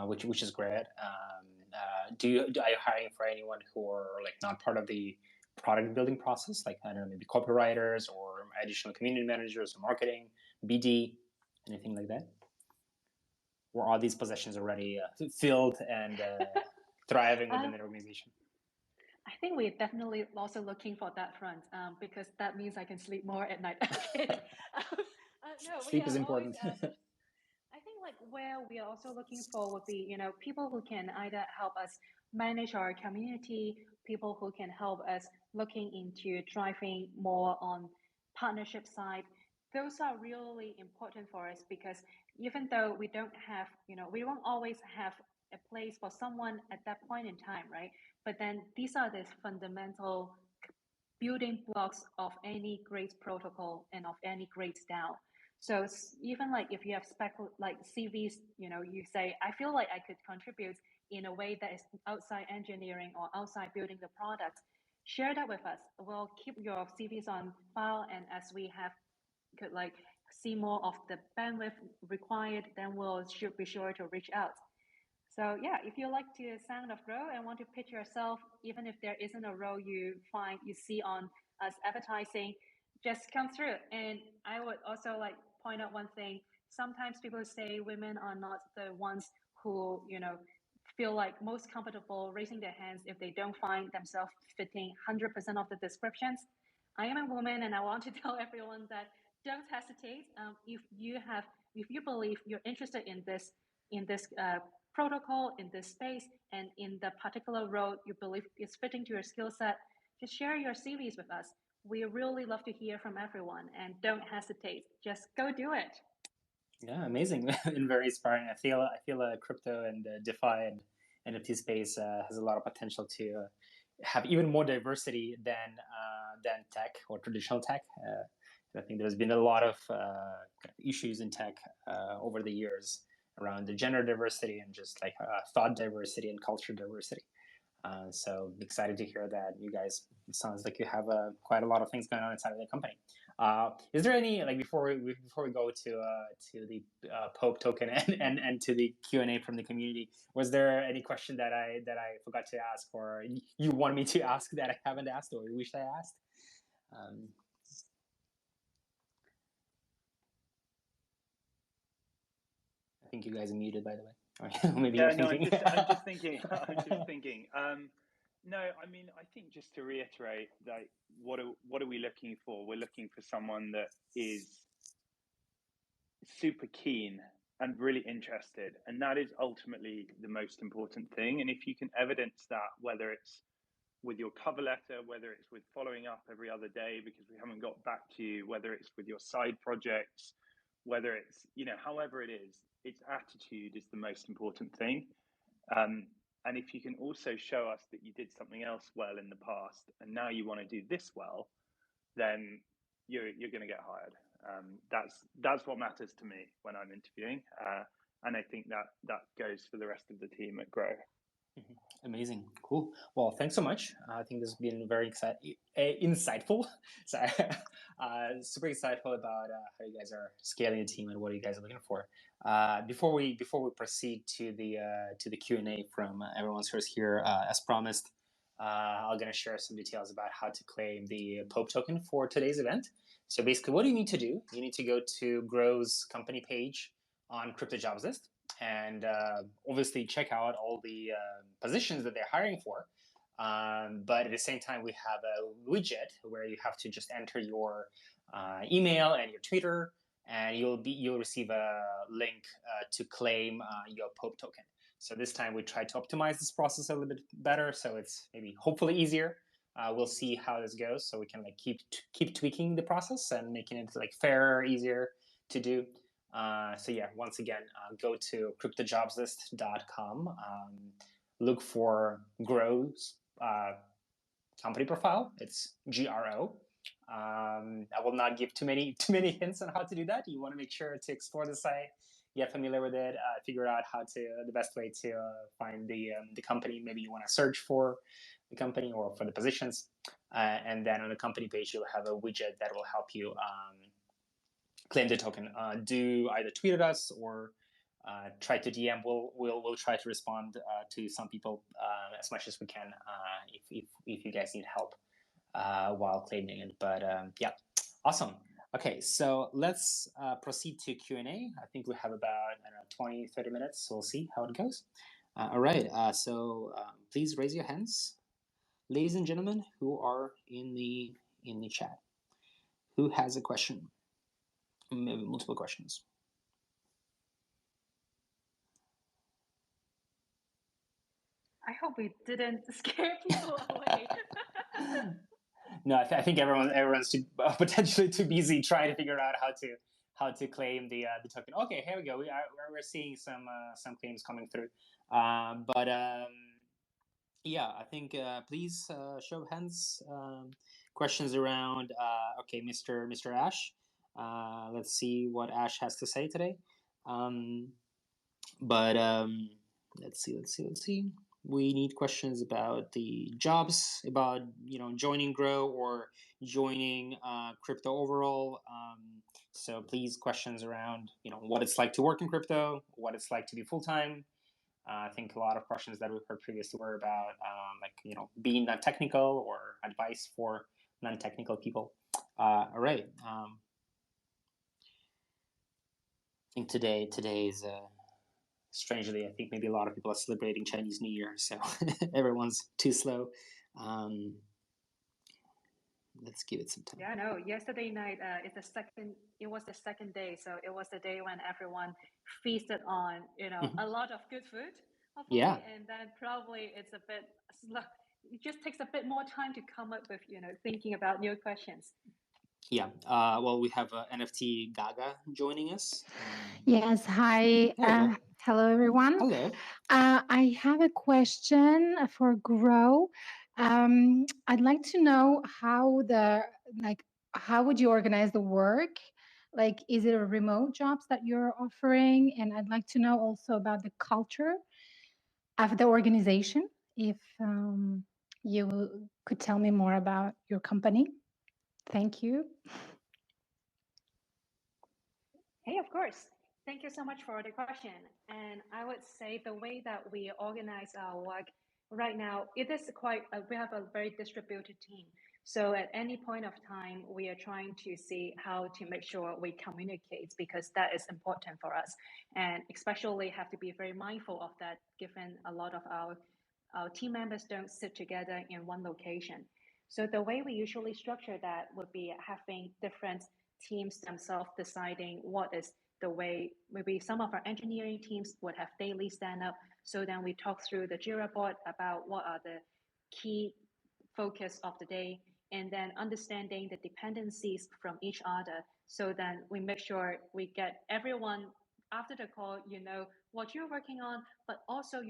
which is great. Are you hiring for anyone who are not part of the product building process, I don't know, maybe copywriters or additional community managers or marketing, BD, anything like that? Or are these positions already filled and thriving within the organization? I think we're definitely also looking for that front, because that means I can sleep more at night. No, sleep is important. I think where we are also looking for would be, people who can either help us manage our community, people who can help us looking into driving more on partnership side. Those are really important for us, because even though we don't have, we won't always have a place for someone at that point in time, right? But then these are the fundamental building blocks of any great protocol and of any great DAO. So even if you have CVs, you say, I feel like I could contribute in a way that is outside engineering or outside building the product, share that with us. We'll keep your CVs on file, and as we could see more of the bandwidth required, then we'll be sure to reach out. So yeah, if you like the sound of Gro and want to pitch yourself, even if there isn't a role you see on us advertising, just come through. And I would also point out one thing. Sometimes people say women are not the ones who, feel most comfortable raising their hands if they don't find themselves fitting 100% of the descriptions. I am a woman, and I want to tell everyone that don't hesitate. If you believe you're interested in this protocol, in this space, and in the particular role you believe is fitting to your skill set, just share your CVs with us. We really love to hear from everyone, and don't hesitate. Just go do it. Yeah, amazing and very inspiring. I feel crypto and DeFi and NFT space has a lot of potential to have even more diversity than tech or traditional tech. I think there's been a lot of issues in tech over the years around the gender diversity and just thought diversity and culture diversity. So excited to hear that you guys, it sounds like you have quite a lot of things going on inside of the company. Is there any, before we go to the Pope token and to the Q&A from the community, was there any question that I forgot to ask, or you want me to ask that I haven't asked, or you wish I asked? think you guys are muted, by the way. Maybe Yeah, you're no, thinking. I'm just thinking. I'm just thinking. No, I mean, I think just to reiterate, like, what are we looking for? We're looking for someone that is super keen and really interested, and that is ultimately the most important thing. And if you can evidence that, whether it's with your cover letter, whether it's with following up every other day because we haven't got back to you, whether it's with your side projects, whether it's, however it is, its attitude is the most important thing. And if you can also show us that you did something else well in the past and now you want to do this well, then you're going to get hired. That's what matters to me when I'm interviewing, and I think that goes for the rest of the team at Grow. Amazing. Cool. Well, thanks so much. I think this has been very insightful. So, super insightful about how you guys are scaling the team and what you guys are looking for. Before we proceed to the Q&A from everyone who's here, as promised, I'm going to share some details about how to claim the Pope token for today's event. So basically, what do you need to do? You need to go to Grow's company page on Crypto Jobs List, and obviously check out all the positions that they're hiring for. But at the same time, we have a widget where you have to just enter your email and your Twitter, and you'll receive a link to claim your Pope token. So this time we try to optimize this process a little bit better, so it's maybe hopefully easier. We'll see how this goes, so we can keep tweaking the process and making it fairer, easier to do. So yeah, once again, go to cryptojobslist.com, look for Grow's company profile. It's GRO. I will not give too many hints on how to do that. You want to make sure to explore the site, get familiar with it, figure out the best way to find the company. Maybe you want to search for the company or for the positions, and then on the company page you'll have a widget that will help you claim the token. Do either tweet at us or try to DM. We'll try to respond to some people as much as we can if you guys need help while claiming it. But yeah, awesome. Okay, so let's proceed to Q&A. I think we have about 20-30 minutes, so we'll see how it goes. All right, so please raise your hands, ladies and gentlemen, who are in the chat. Who has a question? Maybe multiple questions. I hope we didn't scare people away. No, I think everyone's potentially too busy trying to figure out how to claim the token. Okay, here we go. We're seeing some claims coming through. Yeah, I think please show of hands. Questions around. Okay, Mr. Ash. Let's see what Ash has to say today. Let's see. We need questions about the jobs, about joining Grow or joining crypto overall. So please, questions around what it's like to work in crypto, what it's like to be full-time. I think a lot of questions that we've heard previously were about being non-technical or advice for non-technical people. All right. I think today is strangely, I think maybe a lot of people are celebrating Chinese New Year, so everyone's too slow. Let's give it some time. Yeah, no. Yesterday night, it was the second day, so it was the day when everyone feasted on, a lot of good food. Hopefully, yeah. And then probably it's a bit. It just takes a bit more time to come up with, thinking about new questions. Yeah. Well, we have NFT Gaga joining us. Yes. Hi. Hello, everyone. Hello. I have a question for Grow. I'd like to know how would you organize the work? Like, is it a remote jobs that you're offering? And I'd like to know also about the culture of the organization. If you could tell me more about your company. Thank you. Hey, of course. Thank you so much for the question. And I would say the way that we organize our work right now, it is we have a very distributed team. So at any point of time, we are trying to see how to make sure we communicate, because that is important for us. And especially have to be very mindful of that, given a lot of our team members don't sit together in one location. So the way we usually structure that would be having different teams themselves deciding what is the way. Maybe some of our engineering teams would have daily stand-up. So then we talk through the Jira board about what are the key focus of the day, and then understanding the dependencies from each other. So then we make sure we get everyone after the call, what you're working on, but also,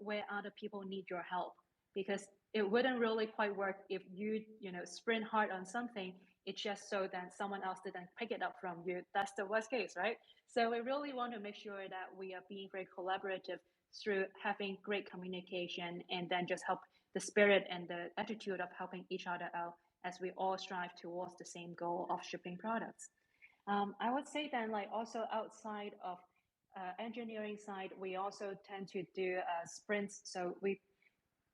where other people need your help. Because it wouldn't really quite work if you sprint hard on something, it's just so that someone else didn't pick it up from you. That's the worst case, right? So we really want to make sure that we are being very collaborative through having great communication, and then just help the spirit and the attitude of helping each other out as we all strive towards the same goal of shipping products. I would say then, like, also outside of engineering side, we also tend to do sprints. So we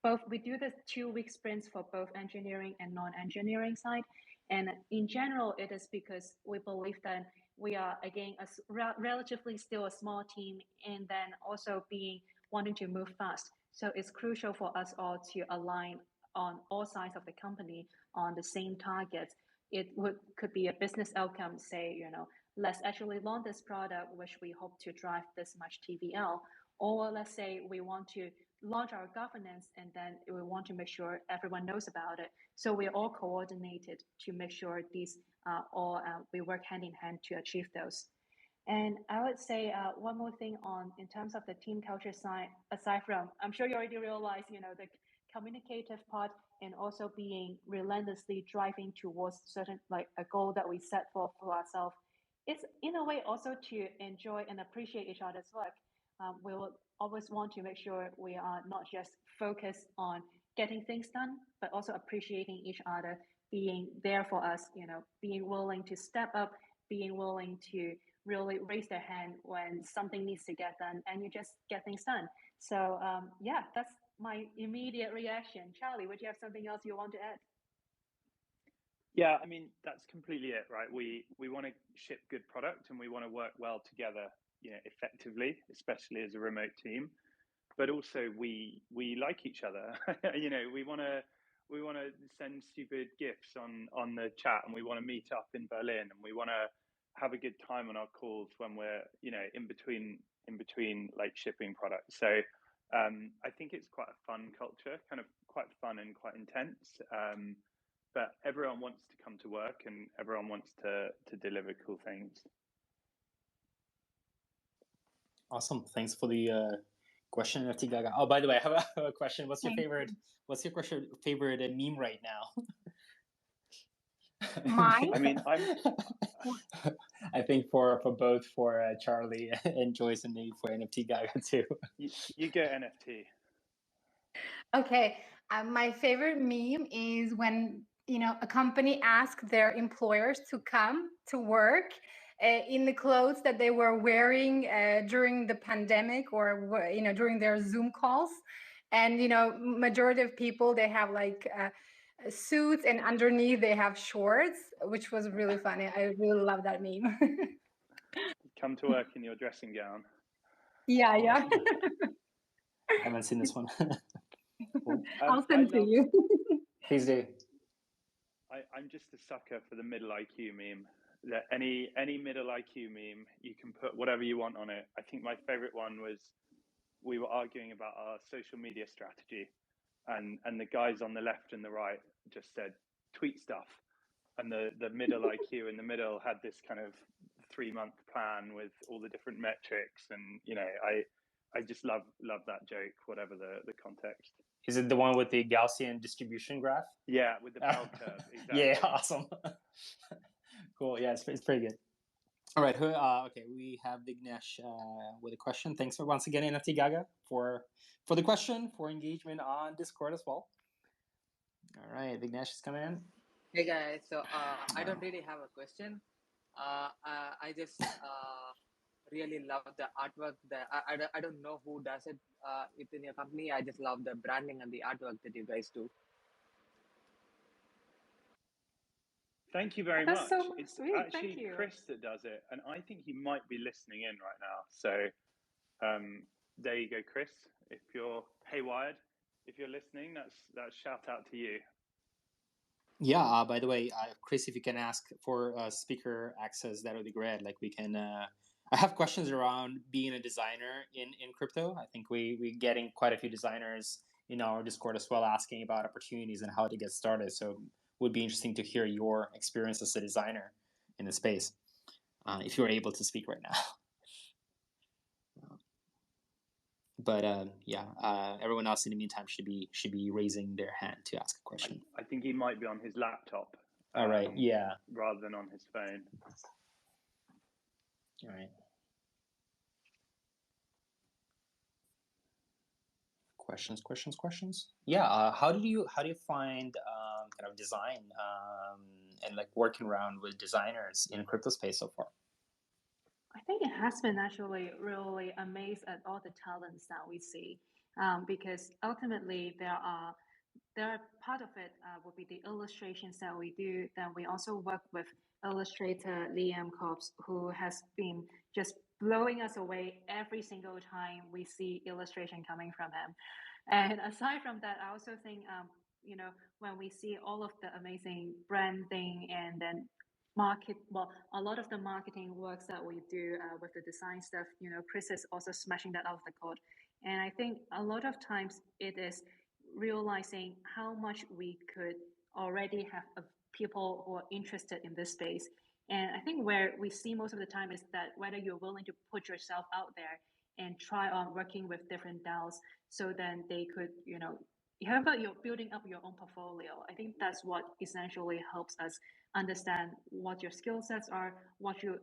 do the 2-week sprints for both engineering and non-engineering side. And in general, it is because we believe that we are, again, relatively still a small team, and then also wanting to move fast. So it's crucial for us all to align on all sides of the company on the same targets. Could be a business outcome, say, let's actually launch this product, which we hope to drive this much TVL. Or let's say we want to launch our governance, and then we want to make sure everyone knows about it. So we're all coordinated to make sure these we work hand in hand to achieve those. And I would say one more thing in terms of the team culture side, aside from, I'm sure you already realize, the communicative part, and also being relentlessly driving towards certain, like, a goal that we set for ourselves. It's in a way also to enjoy and appreciate each other's work. We will always want to make sure we are not just focused on getting things done, but also appreciating each other, being there for us, being willing to step up, being willing to really raise their hand when something needs to get done, and you just get things done. So yeah, that's my immediate reaction. Charlie, would you have something else you want to add? Yeah, I mean, that's completely it, right? We want to ship good product, and we want to work well together, effectively, especially as a remote team. But also we like each other. We want to send stupid gifs on the chat, and we want to meet up in Berlin, and we want to have a good time on our calls when we're in between like shipping products. So I think it's quite a fun culture, kind of quite fun and quite intense. But everyone wants to come to work, and everyone wants to deliver cool things. Awesome. Thanks for the question, NFT Gaga. Oh, by the way, I have a question. What's your favorite meme right now? Mine? I mean, I think for both Charlie and Joyce, and maybe for NFT Gaga too. You get NFT. Okay, my favorite meme is when a company asks their employers to come to work in the clothes that they were wearing during the pandemic, or during their Zoom calls, and majority of people, they have like suits, and underneath they have shorts, which was really funny. I really love that meme. Come to work in your dressing gown. Yeah. I haven't seen this one. Cool. I'll send to you. Please do. I'm just a sucker for the middle IQ meme. That any middle IQ meme, you can put whatever you want on it. I think my favorite one was, we were arguing about our social media strategy, and the guys on the left and the right just said tweet stuff, and the middle IQ in the middle had this kind of 3-month plan with all the different metrics, and I just love that joke, whatever the context. Is it the one with the Gaussian distribution graph? Yeah, with the bell curve. Exactly. Yeah, awesome. Cool. Yeah, it's pretty good. All right. Okay, we have Vignesh with a question. Thanks for once again, NFT Gaga, for the question, for engagement on Discord as well. All right, Vignesh is coming in. Hey guys, so I don't really have a question. I just really love the artwork. I don't know who does it within your company. I just love the branding and the artwork that you guys do. Thank you very That's much. so It's sweet. Thank actually you. Chris that does it, and I think he might be listening in right now. So there you go, Chris. If you're haywired, if you're listening, that's shout out to you. Yeah. By the way, Chris, if you can ask for speaker access, that would be great. Like we can. I have questions around being a designer in crypto. I think we're getting quite a few designers in our Discord as well, asking about opportunities and how to get started. So it would be interesting to hear your experience as a designer in the space, if you're able to speak right now. But everyone else in the meantime should be raising their hand to ask a question. I think he might be on his laptop. All right. Yeah. Rather than on his phone. All right. Questions. Yeah. How do you find kind of design and like working around with designers in crypto space so far? I think it has been actually really amazed at all the talents that we see, because ultimately there are part of it would be the illustrations that we do. Then we also work with illustrator Liam Cobbs, who has been just blowing us away every single time we see illustration coming from him. And aside from that, I also think when we see all of the amazing branding and then a lot of the marketing works that we do with the design stuff, Chris is also smashing that out of the code. And I think a lot of times it is realizing how much we could already have people who are interested in this space. And I think where we see most of the time is that whether you're willing to put yourself out there and try on working with different DAOs, so then they could, however you're building up your own portfolio. I think that's what essentially helps us understand what your skill sets are,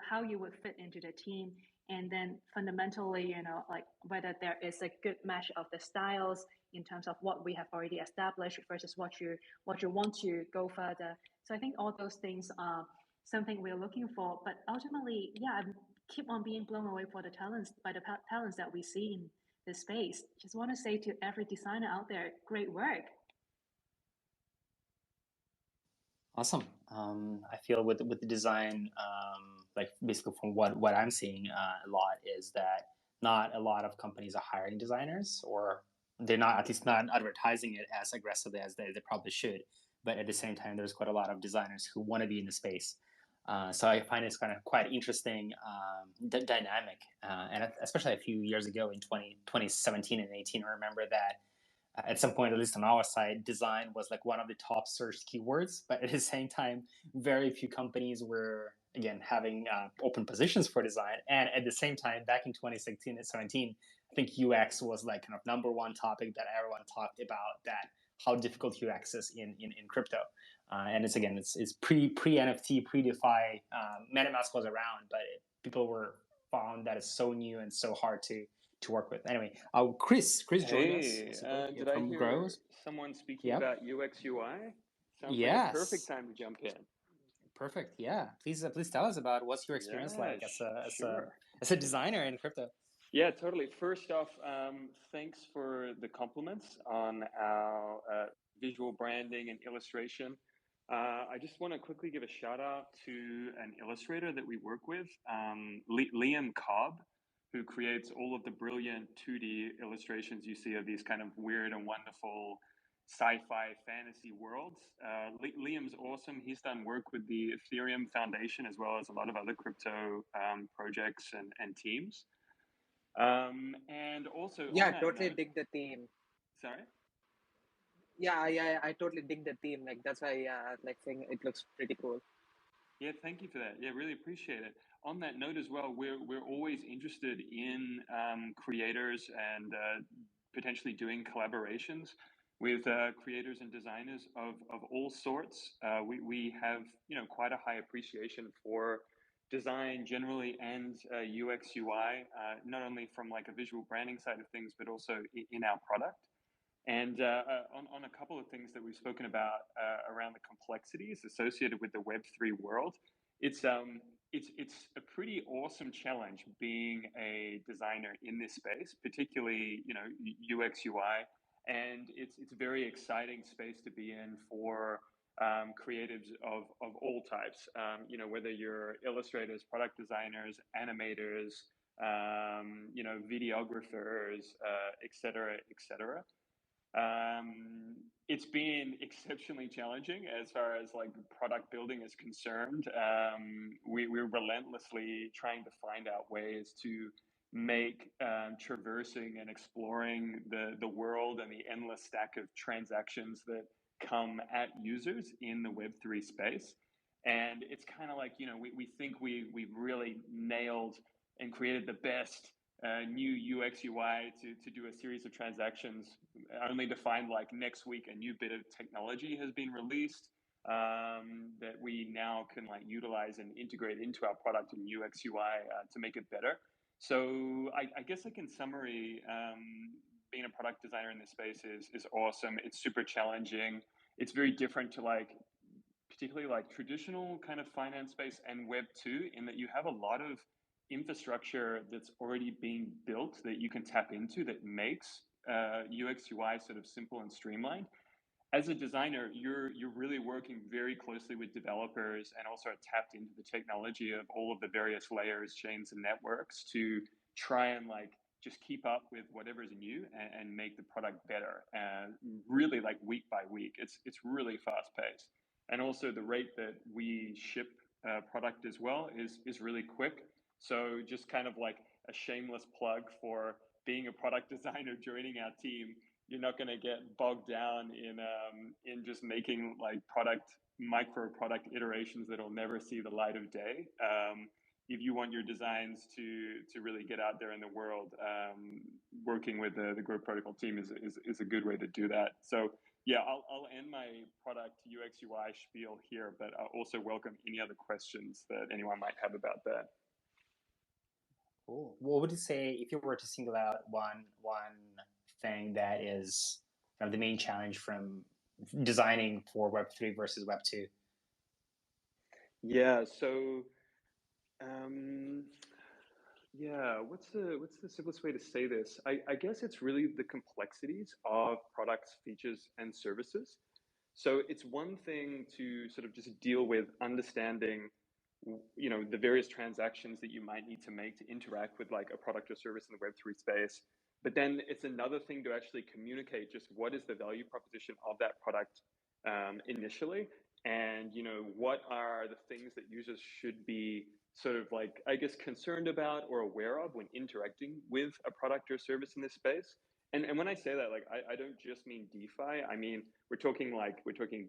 how you would fit into the team, and then fundamentally, like whether there is a good match of the styles in terms of what we have already established versus what you want to go further. So I think all those things are something we're looking for. But ultimately, I keep on being blown away by the talents that we see in this space. Just want to say to every designer out there, great work. Awesome. I feel with the design, like basically from what I'm seeing a lot is that not a lot of companies are hiring designers, or they're not, at least not advertising it as aggressively as they probably should. But at the same time, there's quite a lot of designers who want to be in the space. So I find it's kind of quite interesting dynamic. And especially a few years ago in 2017 and 18, I remember that at some point, at least on our side, design was like one of the top searched keywords. But at the same time, very few companies were, again, having open positions for design. And at the same time, back in 2016 and 17, I think UX was like kind of number one topic that everyone talked about, that how difficult UX is in crypto. And it's pre NFT, pre DeFi. MetaMask was around, but people were found that it's so new and so hard to work with. Anyway, Chris joined us. Did I hear Grows. someone speaking about UX UI? Sounds like a perfect time to jump in. Perfect. Yeah. Please tell us about what's your experience like as a designer in crypto. Yeah, totally. First off, thanks for the compliments on our visual branding and illustration. I just want to quickly give a shout out to an illustrator that we work with, Liam Cobb, who creates all of the brilliant 2D illustrations you see of these kind of weird and wonderful sci-fi fantasy worlds. Liam's awesome. He's done work with the Ethereum Foundation as well as a lot of other crypto projects and teams. And also, totally dig the theme. Sorry. Yeah, I totally dig the theme. Like that's why, like saying it looks pretty cool. Yeah, thank you for that. Yeah, really appreciate it. On that note as well, we're always interested in creators and potentially doing collaborations with creators and designers of all sorts. We have quite a high appreciation for design generally and UX UI, not only from like a visual branding side of things, but also in our product. And on a couple of things that we've spoken about around the complexities associated with the Web3 world, it's a pretty awesome challenge being a designer in this space, particularly UX UI, and it's a very exciting space to be in for creatives of all types, you know, whether you're illustrators, product designers, animators, you know, videographers, et cetera, et cetera. It's been exceptionally challenging as far as like product building is concerned. We're relentlessly trying to find out ways to make traversing and exploring the world and the endless stack of transactions that come at users in the Web3 space. And it's kind of like, you know, we think we've really nailed and created the best new UX UI to do a series of transactions, only to find like next week a new bit of technology has been released that we now can like utilize and integrate into our product and UX UI to make it better. So I guess like in summary, being a product designer in this space is awesome. It's super challenging. It's very different to like particularly like traditional kind of finance space and Web 2 in that you have a lot of infrastructure that's already being built that you can tap into that makes UX UI sort of simple and streamlined. As a designer, you're really working very closely with developers and also tapped into the technology of all of the various layers, chains, and networks to try and like just keep up with whatever is new and make the product better. Really like week by week, it's really fast paced, and also the rate that we ship product as well is really quick. So just kind of like a shameless plug for being a product designer joining our team. You're not going to get bogged down in just making like micro product iterations that'll never see the light of day. If you want your designs to really get out there in the world, working with the Gro Protocol team is a good way to do that. So yeah, I'll end my product UX UI spiel here, but I also welcome any other questions that anyone might have about that. Cool. What would you say if you were to single out one thing that is kind of the main challenge from designing for Web3 versus Web 2? Yeah. So, yeah. What's the simplest way to say this? I guess it's really the complexities of products, features, and services. So it's one thing to sort of just deal with understanding, you know, the various transactions that you might need to make to interact with like a product or service in the Web3 space. But then it's another thing to actually communicate just what is the value proposition of that product initially, and you know what are the things that users should be sort of like, I guess, concerned about or aware of when interacting with a product or service in this space. And when I say that, like, I don't just mean DeFi. I mean, we're talking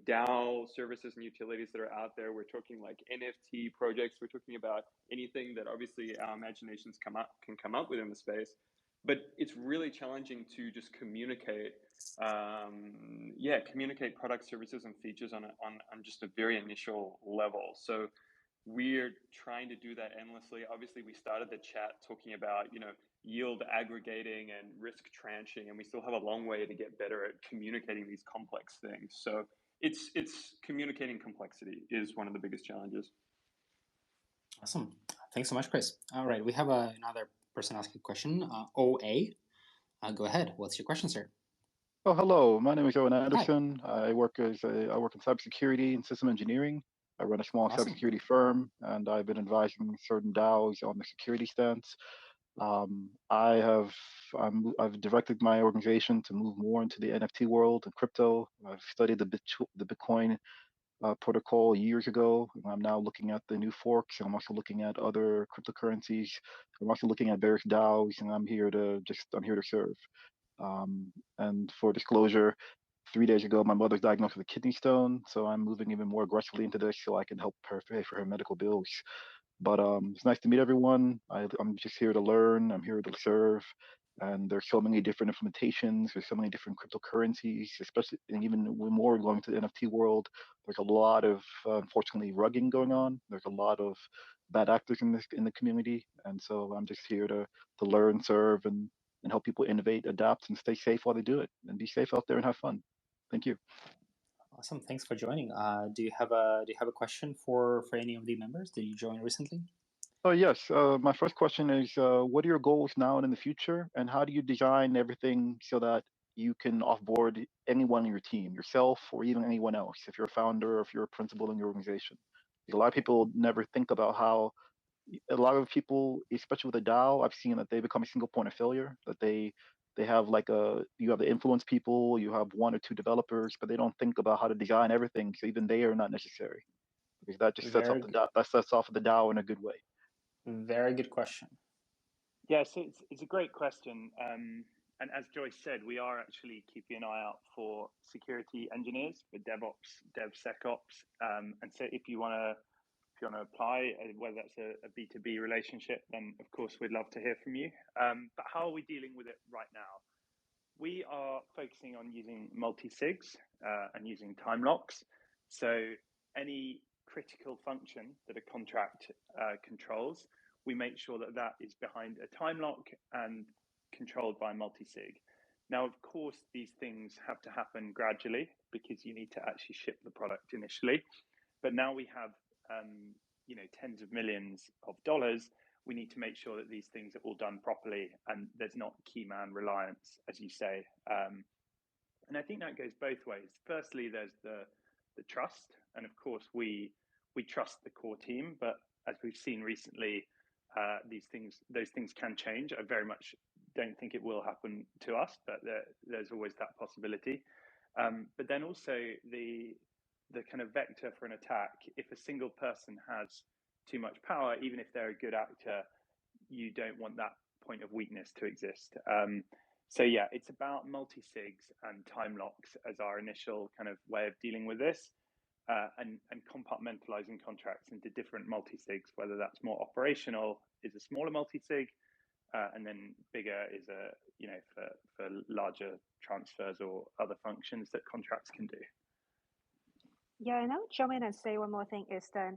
DAO services and utilities that are out there. We're talking like NFT projects. We're talking about anything that obviously our imaginations can come up with in the space. But it's really challenging to just communicate, communicate product, services, and features on just a very initial level. So we're trying to do that endlessly. Obviously, we started the chat talking about, you know, yield aggregating and risk tranching, and we still have a long way to get better at communicating these complex things. So it's communicating complexity is one of the biggest challenges. Awesome. Thanks so much, Chris. All right, we have another person asking a question. OA, go ahead. What's your question, sir? Oh, hello. My name is Owen Anderson. Hi. I work in cybersecurity and system engineering. I run a small cybersecurity firm, and I've been advising certain DAOs on the security stance. I've directed my organization to move more into the NFT world and crypto. I've studied the Bitcoin protocol years ago. I'm now looking at the new forks. I'm also looking at other cryptocurrencies. I'm also looking at various DAOs, and I'm here to serve. And for disclosure, 3 days ago, my mother's diagnosed with a kidney stone, so I'm moving even more aggressively into this so I can help her pay for her medical bills. But it's nice to meet everyone. I'm just here to learn. I'm here to serve. And there's so many different implementations. There's so many different cryptocurrencies, especially, and even more going to the NFT world. There's a lot of, unfortunately, rugging going on. There's a lot of bad actors in the community. And so I'm just here to learn, serve, and help people innovate, adapt, and stay safe while they do it. And be safe out there and have fun. Thank you. Awesome. Thanks for joining. Do you have a question for any of the members? Did you join recently? Oh, yes. My first question is, what are your goals now and in the future? And how do you design everything so that you can offboard anyone in your team, yourself or even anyone else, if you're a founder or if you're a principal in your organization. A lot of people never think about how a lot of people, especially with a DAO, I've seen that they become a single point of failure. That they have like you have the influence people, you have one or two developers, but they don't think about how to design everything. So even they are not necessary, because that just sets off the DAO in a good way. Very good question. Yes, it's a great question. And as Joyce said, we are actually keeping an eye out for security engineers, for DevOps, DevSecOps. And so if you want to apply, whether that's a B2B relationship, then of course we'd love to hear from you. But how are we dealing with it right now? We are focusing on using multi-sigs and using time locks. So any critical function that a contract controls, we make sure that that is behind a time lock and controlled by multi-sig. Now, of course, these things have to happen gradually because you need to actually ship the product initially. But now we have tens of millions of dollars. We need to make sure that these things are all done properly and there's not key man reliance, as you say. And I think that goes both ways. Firstly, there's the trust, and of course we trust the core team. But as we've seen recently, those things can change. I very much don't think it will happen to us, but there's always that possibility. But then also the kind of vector for an attack, if a single person has too much power, even if they're a good actor, you don't want that point of weakness to exist. So yeah, it's about multi-sigs and time locks as our initial kind of way of dealing with this, and compartmentalizing contracts into different multi-sigs, whether that's more operational is a smaller multi-sig, and then bigger is for larger transfers or other functions that contracts can do. Yeah, and I'll jump in and say one more thing is that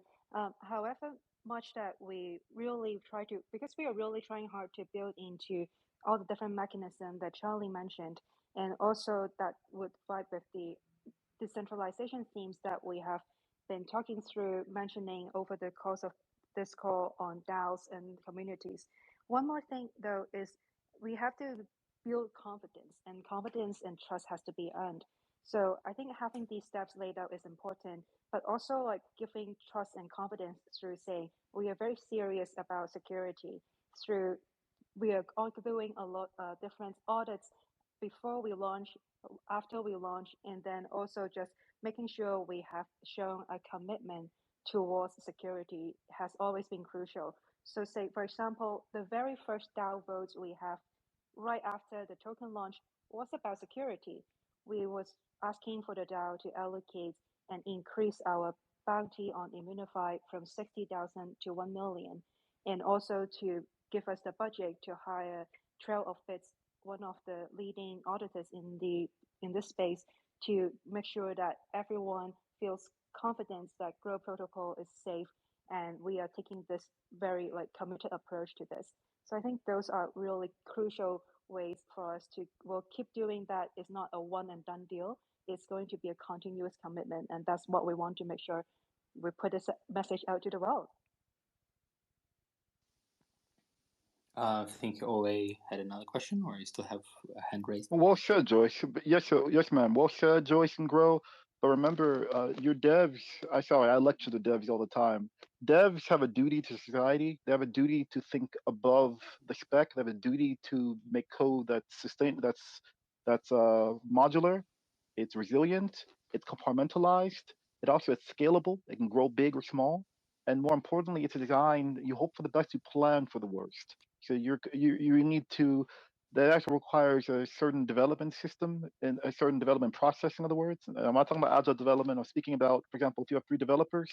however much that we really try to, because we are really trying hard to build into all the different mechanisms that Charlie mentioned, and also that would vibe with the decentralization themes that we have been talking through, mentioning over the course of this call on DAOs and communities. One more thing, though, is we have to build confidence and trust has to be earned. So I think having these steps laid out is important, but also like giving trust and confidence through saying we are very serious about security. Through we are doing a lot different audits before we launch, after we launch, and then also just making sure we have shown a commitment towards security has always been crucial. So say, for example, the very first DAO votes we have right after the token launch was about security. We was asking for the DAO to allocate and increase our bounty on Immunify from 60,000 to 1 million, and also to give us the budget to hire Trail of Bits, one of the leading auditors in this space, to make sure that everyone feels confidence that Gro Protocol is safe, and we are taking this very committed approach to this. So I think those are really crucial ways for us to keep doing that. It's not a one and done deal. It's going to be a continuous commitment, and that's what we want to make sure we put this message out to the world. I think Ole had another question, or you still have a hand raised? Well said, Joyce. Yes, ma'am. Well said, Joyce and Gro. But remember, your devs. I lecture the devs all the time. Devs have a duty to society. They have a duty to think above the spec. They have a duty to make code that's modular. It's resilient. It's compartmentalized. It also is scalable. It can grow big or small. And more importantly, it's a design. You hope for the best. You plan for the worst. So you need to. That actually requires a certain development system and a certain development process. In other words, I'm not talking about agile development. I'm speaking about, for example, if you have 3 developers,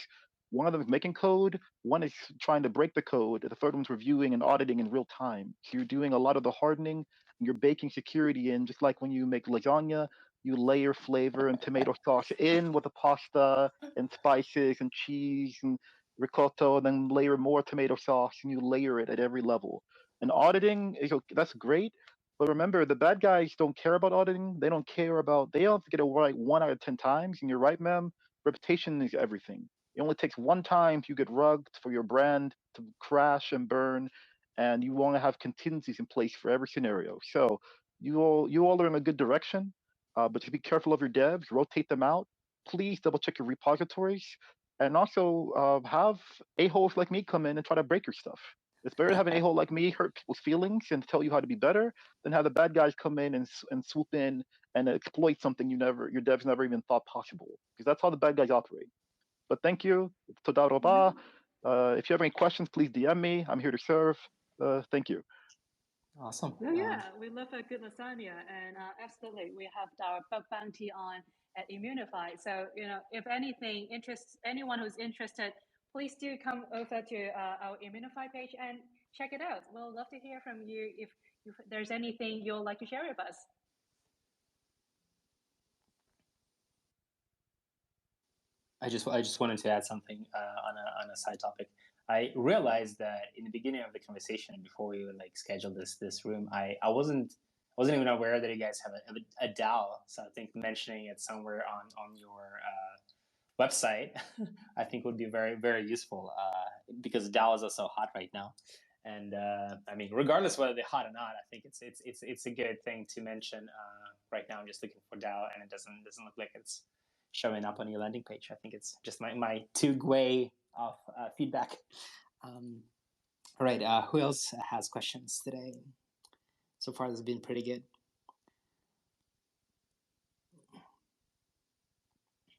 one of them is making code, one is trying to break the code, the third one's reviewing and auditing in real time. So you're doing a lot of the hardening, and you're baking security in, just like when you make lasagna. You layer flavor and tomato sauce in with the pasta and spices and cheese and ricotta, and then layer more tomato sauce, and you layer it at every level. And auditing is that's great, but remember the bad guys don't care about auditing. They don't care about. They don't have to get it right 1 out of 10 times. And you're right, ma'am. Reputation is everything. It only takes one time you get rugged for your brand to crash and burn, and you want to have contingencies in place for every scenario. So you all are in a good direction, but just be careful of your devs. Rotate them out. Please double check your repositories, and also have a-holes like me come in and try to break your stuff. It's better to have an a-hole like me hurt people's feelings and tell you how to be better than have the bad guys come in and swoop in and exploit something your devs never even thought possible. Because that's how the bad guys operate. But thank you. Toda raba. If you have any questions, please DM me. I'm here to serve. Thank you. Awesome. Oh yeah, we love a good lasagna, and absolutely, we have our bug bounty on at Immunify. So if anything interests anyone who's interested, please do come over to our Immunify page and check it out. We'll love to hear from you if there's anything you'd like to share with us. I just wanted to add something on a side topic. I realized that in the beginning of the conversation, before we would schedule this room, I wasn't even aware that you guys have a DAO. So I think mentioning it somewhere on your website, I think would be very, very useful because DAOs are so hot right now. And I mean, regardless whether they're hot or not, I think it's a good thing to mention. Right now, I'm just looking for DAO, and it doesn't look like it's showing up on your landing page. I think it's just my two-way of feedback. All right, who else has questions today? So far, this has been pretty good.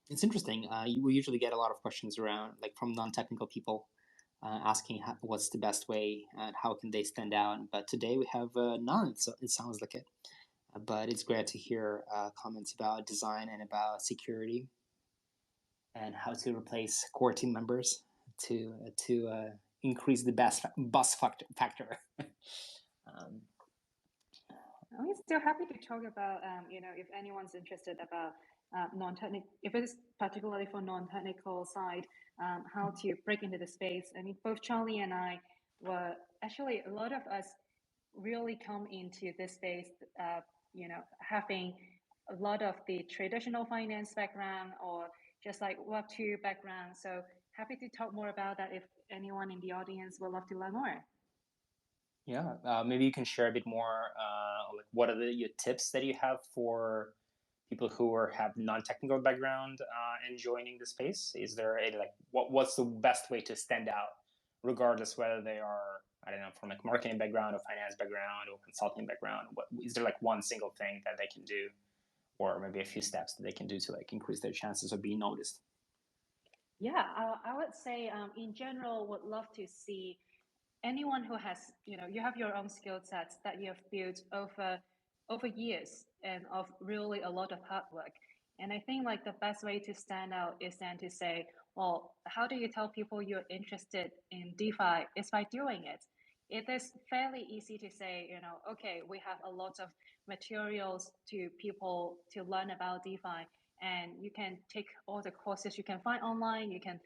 It's interesting. We usually get a lot of questions around, from non-technical people asking what's the best way and how can they stand out. But today we have none, so it sounds like it. But it's great to hear comments about design and about security and how to replace core team members to increase the bus factor. I'm still happy to talk about, if anyone's interested about non-technical, if it's particularly for non-technical side, how to break into the space. I mean, both Charlie and I were actually, a lot of us really come into this space, having a lot of the traditional finance background or just Web2 background. So happy to talk more about that if anyone in the audience would love to learn more. Yeah, maybe you can share a bit more, what are your tips that you have for people who have non-technical background and joining the space? Is there what's the best way to stand out, regardless whether they are, I don't know, from marketing background or finance background or consulting background? Is there one single thing that they can do, or maybe a few steps that they can do to increase their chances of being noticed? Yeah, I would say in general, would love to see anyone who has, you have your own skill sets that you have built over years and of really a lot of hard work. And I think the best way to stand out is then to say, well, how do you tell people you're interested in DeFi? It's by doing it. It is fairly easy to say, okay, we have a lot of materials to people to learn about DeFi, and you can take all the courses you can find online. You can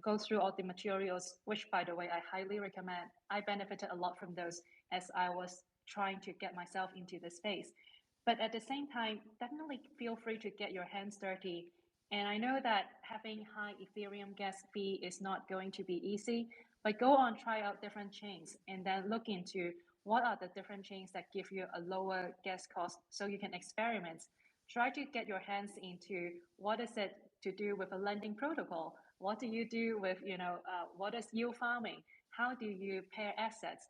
go through all the materials, which, by the way, I highly recommend. I benefited a lot from those as I was trying to get myself into the space. But at the same time, definitely feel free to get your hands dirty. And I know that having high Ethereum gas fee is not going to be easy, but go on, try out different chains, and then look into what are the different chains that give you a lower gas cost so you can experiment. Try to get your hands into what is it to do with a lending protocol. What do you do with, what is yield farming? How do you pair assets?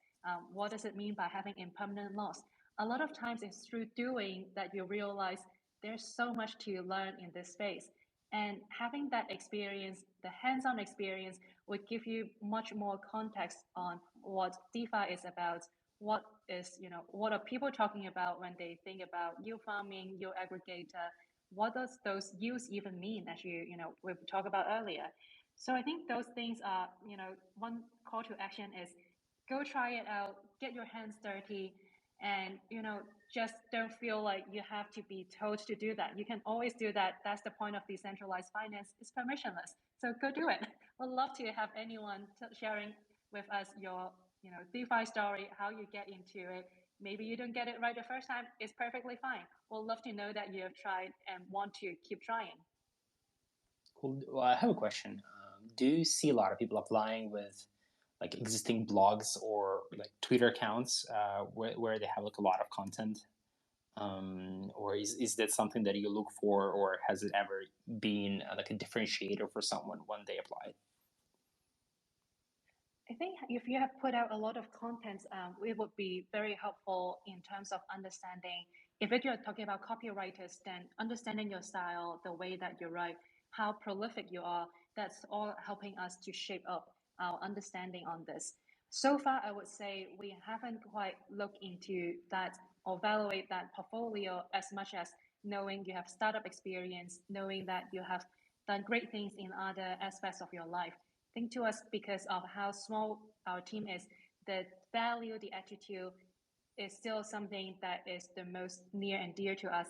What does it mean by having impermanent loss? A lot of times it's through doing that you realize there's so much to learn in this space. And having that experience, the hands-on experience, would give you much more context on what DeFi is about, what are people talking about when they think about yield farming, yield aggregator, what does those yields even mean, as we talked about earlier. So I think those things are, one call to action is go try it out, get your hands dirty, and just don't feel like you have to be told to do that. You can always do that. That's the point of decentralized finance. It's permissionless, so go do it. We'd love to have anyone sharing with us your DeFi story, how you get into it. Maybe you don't get it right the first time. It's perfectly fine. We'll love to know that you have tried and want to keep trying. Cool. Well, I have a question. Do you see a lot of people applying with existing blogs or Twitter accounts where they have a lot of content Or is that something that you look for, or has it ever been like a differentiator for someone when they apply? I think if you have put out a lot of content, it would be very helpful in terms of understanding. If you're talking about copywriters, then understanding your style, the way that you write, how prolific you are, that's all helping us to shape up our understanding on this. So far, I would say we haven't quite looked into that or evaluate that portfolio as much as knowing you have startup experience, knowing that you have done great things in other aspects of your life. Think to us, because of how small our team is, the value, the attitude is still something that is the most near and dear to us.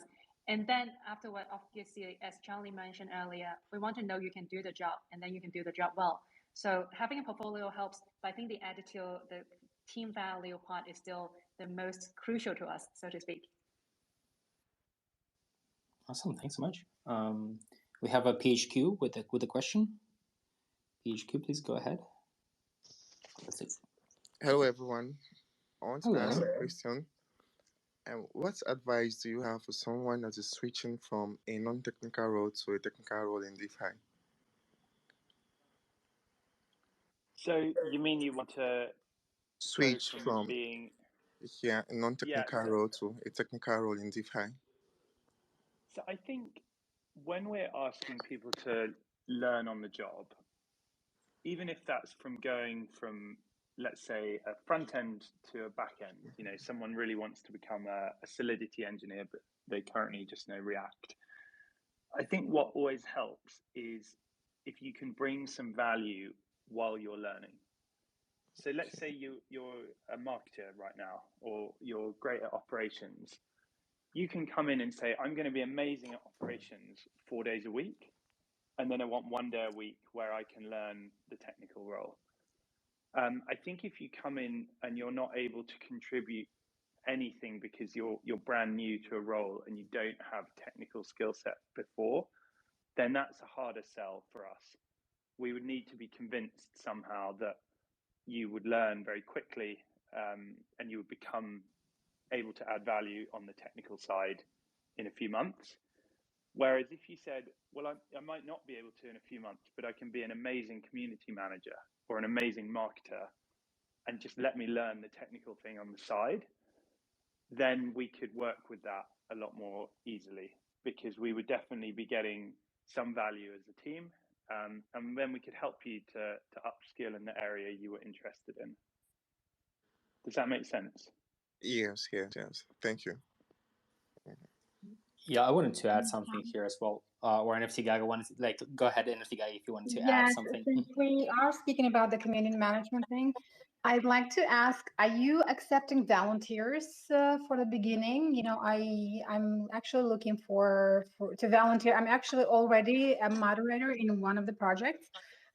And then afterward, obviously, as Charlie mentioned earlier, we want to know you can do the job, and then you can do the job well. So having a portfolio helps, but I think the attitude, the team value part is still the most crucial to us, so to speak. Awesome, thanks so much. We have a PHQ with a question. PHQ, please go ahead. Let's see. Hello, everyone. I want to ask a question. What advice do you have for someone that is switching from a non-technical role to a technical role in DeFi? So you mean you want to switch from being a non-technical role to a technical role in DeFi? So I think when we're asking people to learn on the job, even if that's from going from, let's say, a front end to a back end, you know, someone really wants to become a Solidity engineer, but they currently just know React. I think what always helps is if you can bring some value while you're learning. So let's say you're a marketer right now, or you're great at operations. You can come in and say, I'm going to be amazing at operations 4 days a week. And then I want 1 day a week where I can learn the technical role. I think if you come in and you're not able to contribute anything because you're brand new to a role and you don't have technical skill set before, then that's a harder sell for us. We would need to be convinced somehow that you would learn very quickly and you would become able to add value on the technical side in a few months. Whereas if you said, well, I might not be able to in a few months, but I can be an amazing community manager or an amazing marketer and just let me learn the technical thing on the side, then we could work with that a lot more easily, because we would definitely be getting some value as a team. And then we could help you to upskill in the area you were interested in. Does that make sense? Yes. Thank you. Yeah, I wanted to add something here as well. Or NFT Guy, go ahead, NFT Guy, if you wanted to add something. Since we are speaking about the community management thing, I'd like to ask, are you accepting volunteers for the beginning? You know, I'm actually looking to volunteer. I'm actually already a moderator in one of the projects,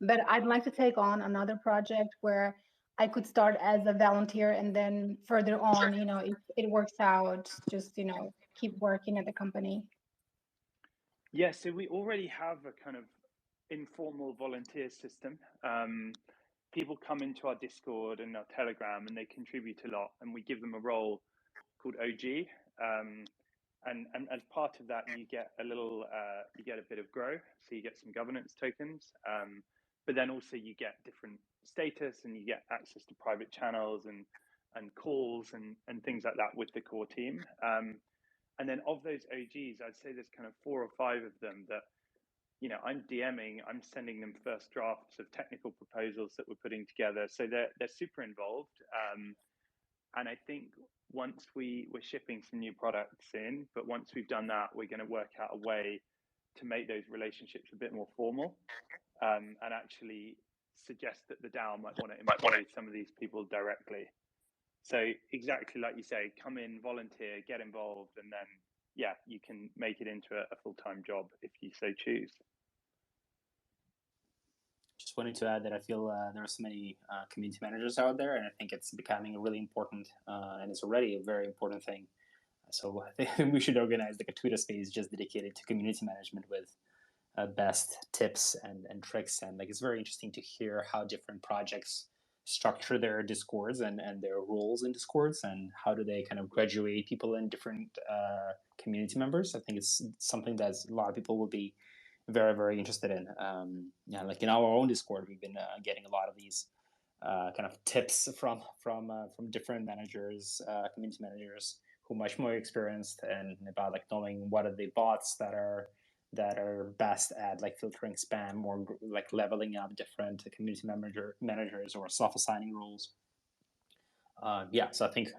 but I'd like to take on another project where I could start as a volunteer and then further on, you know, if it works out, just, you know, keep working at the company. Yeah, so we already have a kind of informal volunteer system. People come into our Discord and our Telegram and they contribute a lot, and we give them a role called OG. And as part of that, you get you get a bit of Grow, so you get some governance tokens, but then also you get different status and you get access to private channels and calls and things like that with the core team. And then of those OGs, I'd say there's kind of 4 or 5 of them that, you know, I'm DMing, I'm sending them first drafts of technical proposals that we're putting together. So they're super involved. And I think once we're shipping some new products in, but once we've done that, we're going to work out a way to make those relationships a bit more formal, and actually suggest that the DAO might want to employ some of these people directly. So exactly like you say, come in, volunteer, get involved, and then, yeah, you can make it into a full-time job if you so choose. Just wanted to add that I feel there are so many community managers out there, and I think it's becoming really important, and it's already a very important thing. So I think we should organize like a Twitter space just dedicated to community management with best tips and tricks. And like, it's very interesting to hear how different projects structure their discords and their roles in discords, and how do they kind of graduate people in different community members. I think it's something that a lot of people will be very, very interested in. Yeah, like in our own Discord, we've been getting a lot of these kind of tips from different managers, community managers who are much more experienced, and about like knowing what are the bots that are best at like filtering spam, or like leveling up different community managers or self-assigning roles. Yeah, so I think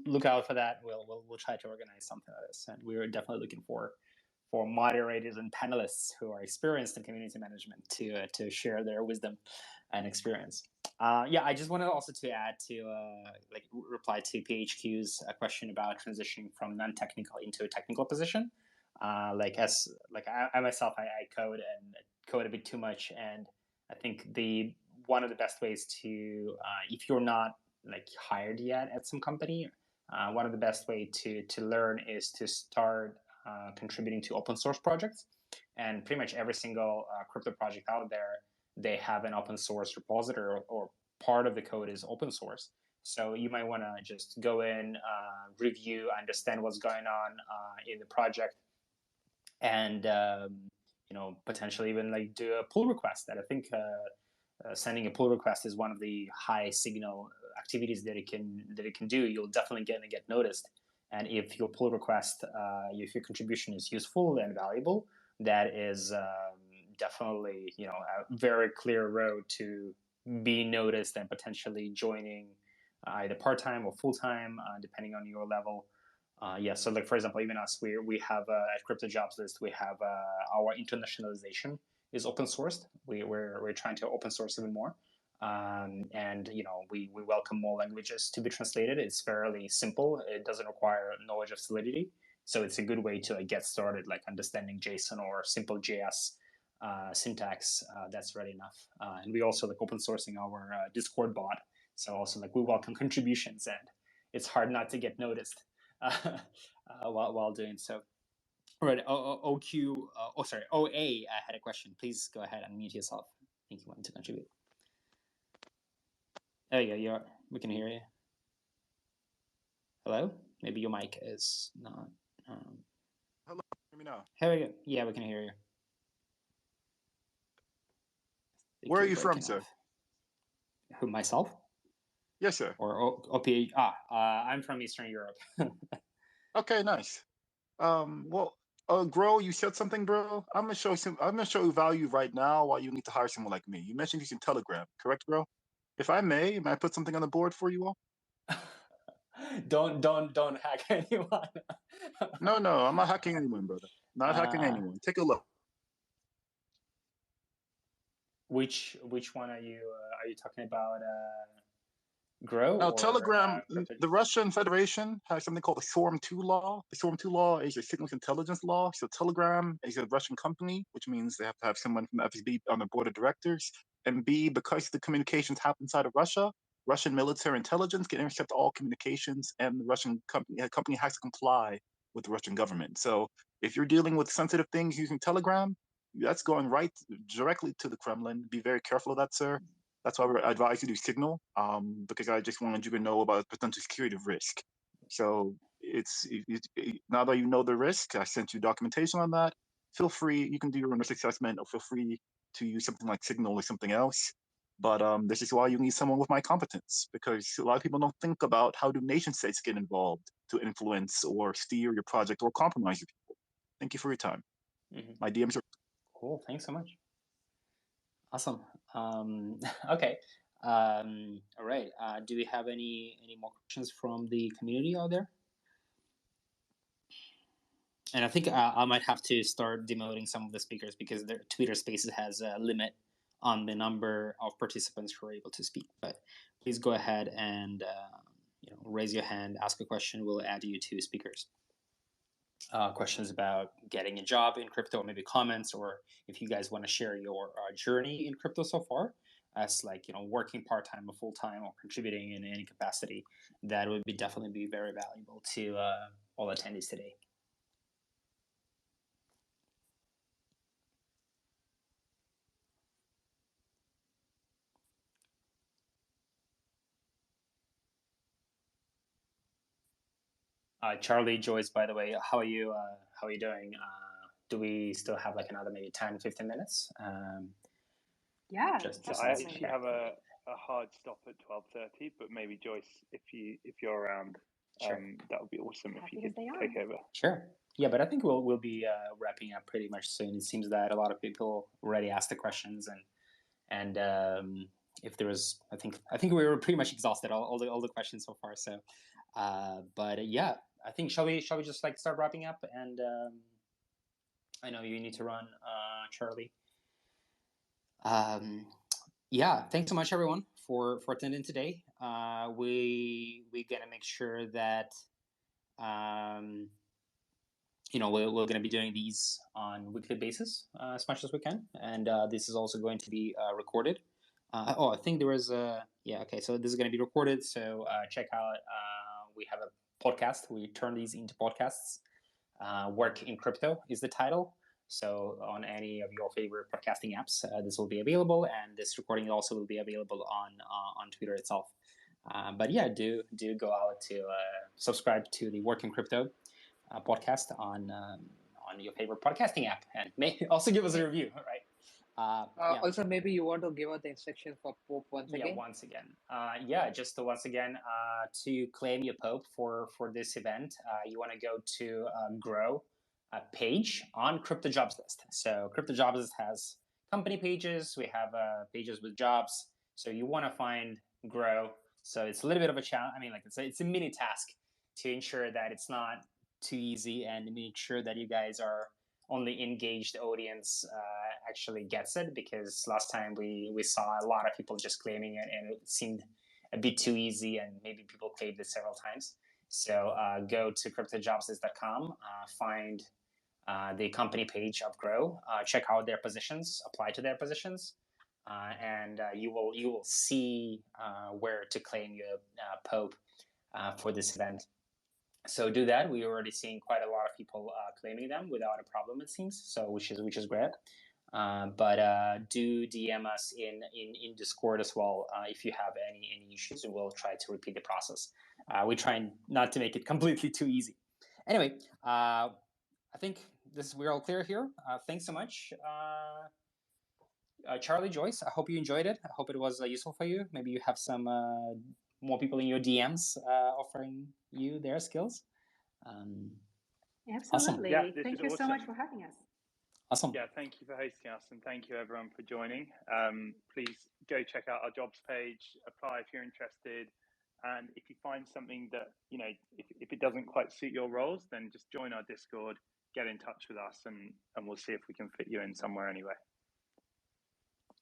look out for that. We'll try to organize something like this, and we're definitely looking for moderators and panelists who are experienced in community management to share their wisdom and experience. Yeah, I just wanted also to add to like reply to PHQ's question about transitioning from non-technical into a technical position. Like I myself, I code a bit too much, and I think one of the best ways to if you're not like hired yet at some company, one of the best way to learn is to start contributing to open source projects. And pretty much every single crypto project out there, they have an open source repository, or part of the code is open source. So you might want to just go in, review, understand what's going on in the project, and potentially even like do a pull request. That I think sending a pull request is one of the high signal activities that it can do. You'll definitely get noticed. And if your pull request, if your contribution is useful and valuable, that is definitely a very clear road to be noticed and potentially joining either part-time or full-time, depending on your level. Yeah, so like for example, even us, we have at Crypto Jobs List, we have our internationalization is open sourced. We're trying to open source even more. And we welcome more languages to be translated. It's fairly simple. It doesn't require knowledge of Solidity, so it's a good way to get started, like understanding JSON or simple JS syntax. That's ready enough. And we also like open sourcing our Discord bot, so also like we welcome contributions, and it's hard not to get noticed while doing so. All right, OA had a question. Please go ahead and unmute yourself. I think you wanted to contribute. There you go. We can hear you. Hello? Maybe your mic is not. Hello, hear me now? Here we go. Yeah, we can hear you. Where are you from, sir? Who, myself? Yes, sir. Or OPA? I'm from Eastern Europe. Okay, nice. Well, Gro, you said something, bro. I'm gonna show you value right now while you need to hire someone like me. You mentioned using Telegram, correct, bro? If I may I put something on the board for you all? Don't hack anyone. No, I'm not hacking anyone, brother. Not hacking anyone. Take a look. Which one are you talking about? Gro? Now, or, Telegram, the Russian Federation has something called the SORM 2 law. The SORM 2 law is a signals intelligence law. So Telegram is a Russian company, which means they have to have someone from the FSB on the board of directors. And B, because the communications happen inside of Russia, Russian military intelligence can intercept all communications, and the Russian company has to comply with the Russian government. So if you're dealing with sensitive things using Telegram, that's going right directly to the Kremlin. Be very careful of that, sir. That's why I advise you to do Signal, because I just wanted you to know about potential security risk. So now that you know the risk, I sent you documentation on that. Feel free, you can do your own risk assessment, or feel free to use something like Signal or something else. But this is why you need someone with my competence, because a lot of people don't think about how do nation states get involved to influence or steer your project or compromise your people. Thank you for your time. My DMs are cool. Thanks so much. Awesome. Okay. All right. Do we have any more questions from the community out there? And I think I might have to start demoting some of the speakers, because their Twitter Spaces has a limit on the number of participants who are able to speak. But please go ahead and raise your hand, ask a question. We'll add you to speakers. Questions about getting a job in crypto, or maybe comments, or if you guys want to share your journey in crypto so far, as like working part-time or full-time, or contributing in any capacity, that would definitely be very valuable to all attendees today. Charlie, Joyce, by the way, how are you? How are you doing? Do we still have like another maybe 10, 15 minutes? Yeah, just I definitely. actually have a hard stop at 12:30, but maybe Joyce, if you're around, Sure. that would be awesome if Happy you to could stay on. take over. Sure. Yeah, but I think we'll be wrapping up pretty much soon. It seems that a lot of people already asked the questions, and if there was, I think we were pretty much exhausted all the questions so far. So, but yeah, I think shall we just like start wrapping up? And I know you need to run, Charlie. Yeah, thanks so much everyone for attending today. We're gonna make sure that you know, we're going to be doing these on weekly basis as much as we can, and this is also going to be recorded. I think there was a okay. So this is going to be recorded. So check out. We have a podcast. We turn these into podcasts. Work in Crypto is the title. So on any of your favorite podcasting apps, this will be available, and this recording also will be available on Twitter itself. But yeah, do go out to subscribe to the Work in Crypto podcast on your favorite podcasting app, and may also give us a review, right? Yeah. Also, maybe you want to give out the instruction for Pope once again. Once again. Just once again, to claim your Pope for this event, you want to go to Grow page on Crypto Jobs List. So Crypto Jobs List has company pages. We have pages with jobs. So you want to find Grow. So it's a little bit of a challenge. I mean, like it's a mini task to ensure that it's not too easy, and make sure that you guys are only engaged audience actually gets it, because last time we saw a lot of people just claiming it, and it seemed a bit too easy, and maybe people claimed it several times. So go to cryptojobslist.com, find the company page of Grow, check out their positions, apply to their positions, and you will see where to claim your Pope for this event. So do that. We're already seeing quite a lot of people claiming them without a problem, it seems. So which is great. But do DM us in Discord as well if you have any issues, and we'll try to repeat the process. We try not to make it completely too easy. Anyway, I think we're all clear here. Thanks so much. Charlie, Joyce, I hope you enjoyed it. I hope it was useful for you. Maybe you have some more people in your DMs offering you their skills. Absolutely. Awesome. Yeah, thank you so much for having us. Awesome. Yeah, thank you for hosting us, and thank you everyone for joining. Please go check out our jobs page, apply if you're interested, and if you find something that, you know, if it doesn't quite suit your roles, then just join our Discord, get in touch with us, and we'll see if we can fit you in somewhere anyway.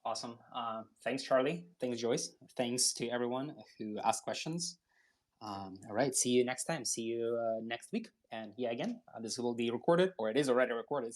Awesome. Thanks, Charlie. Thanks, Joyce. Thanks to everyone who asked questions. All right. See you next time. See you next week. And yeah, again, this will be recorded, or it is already recorded.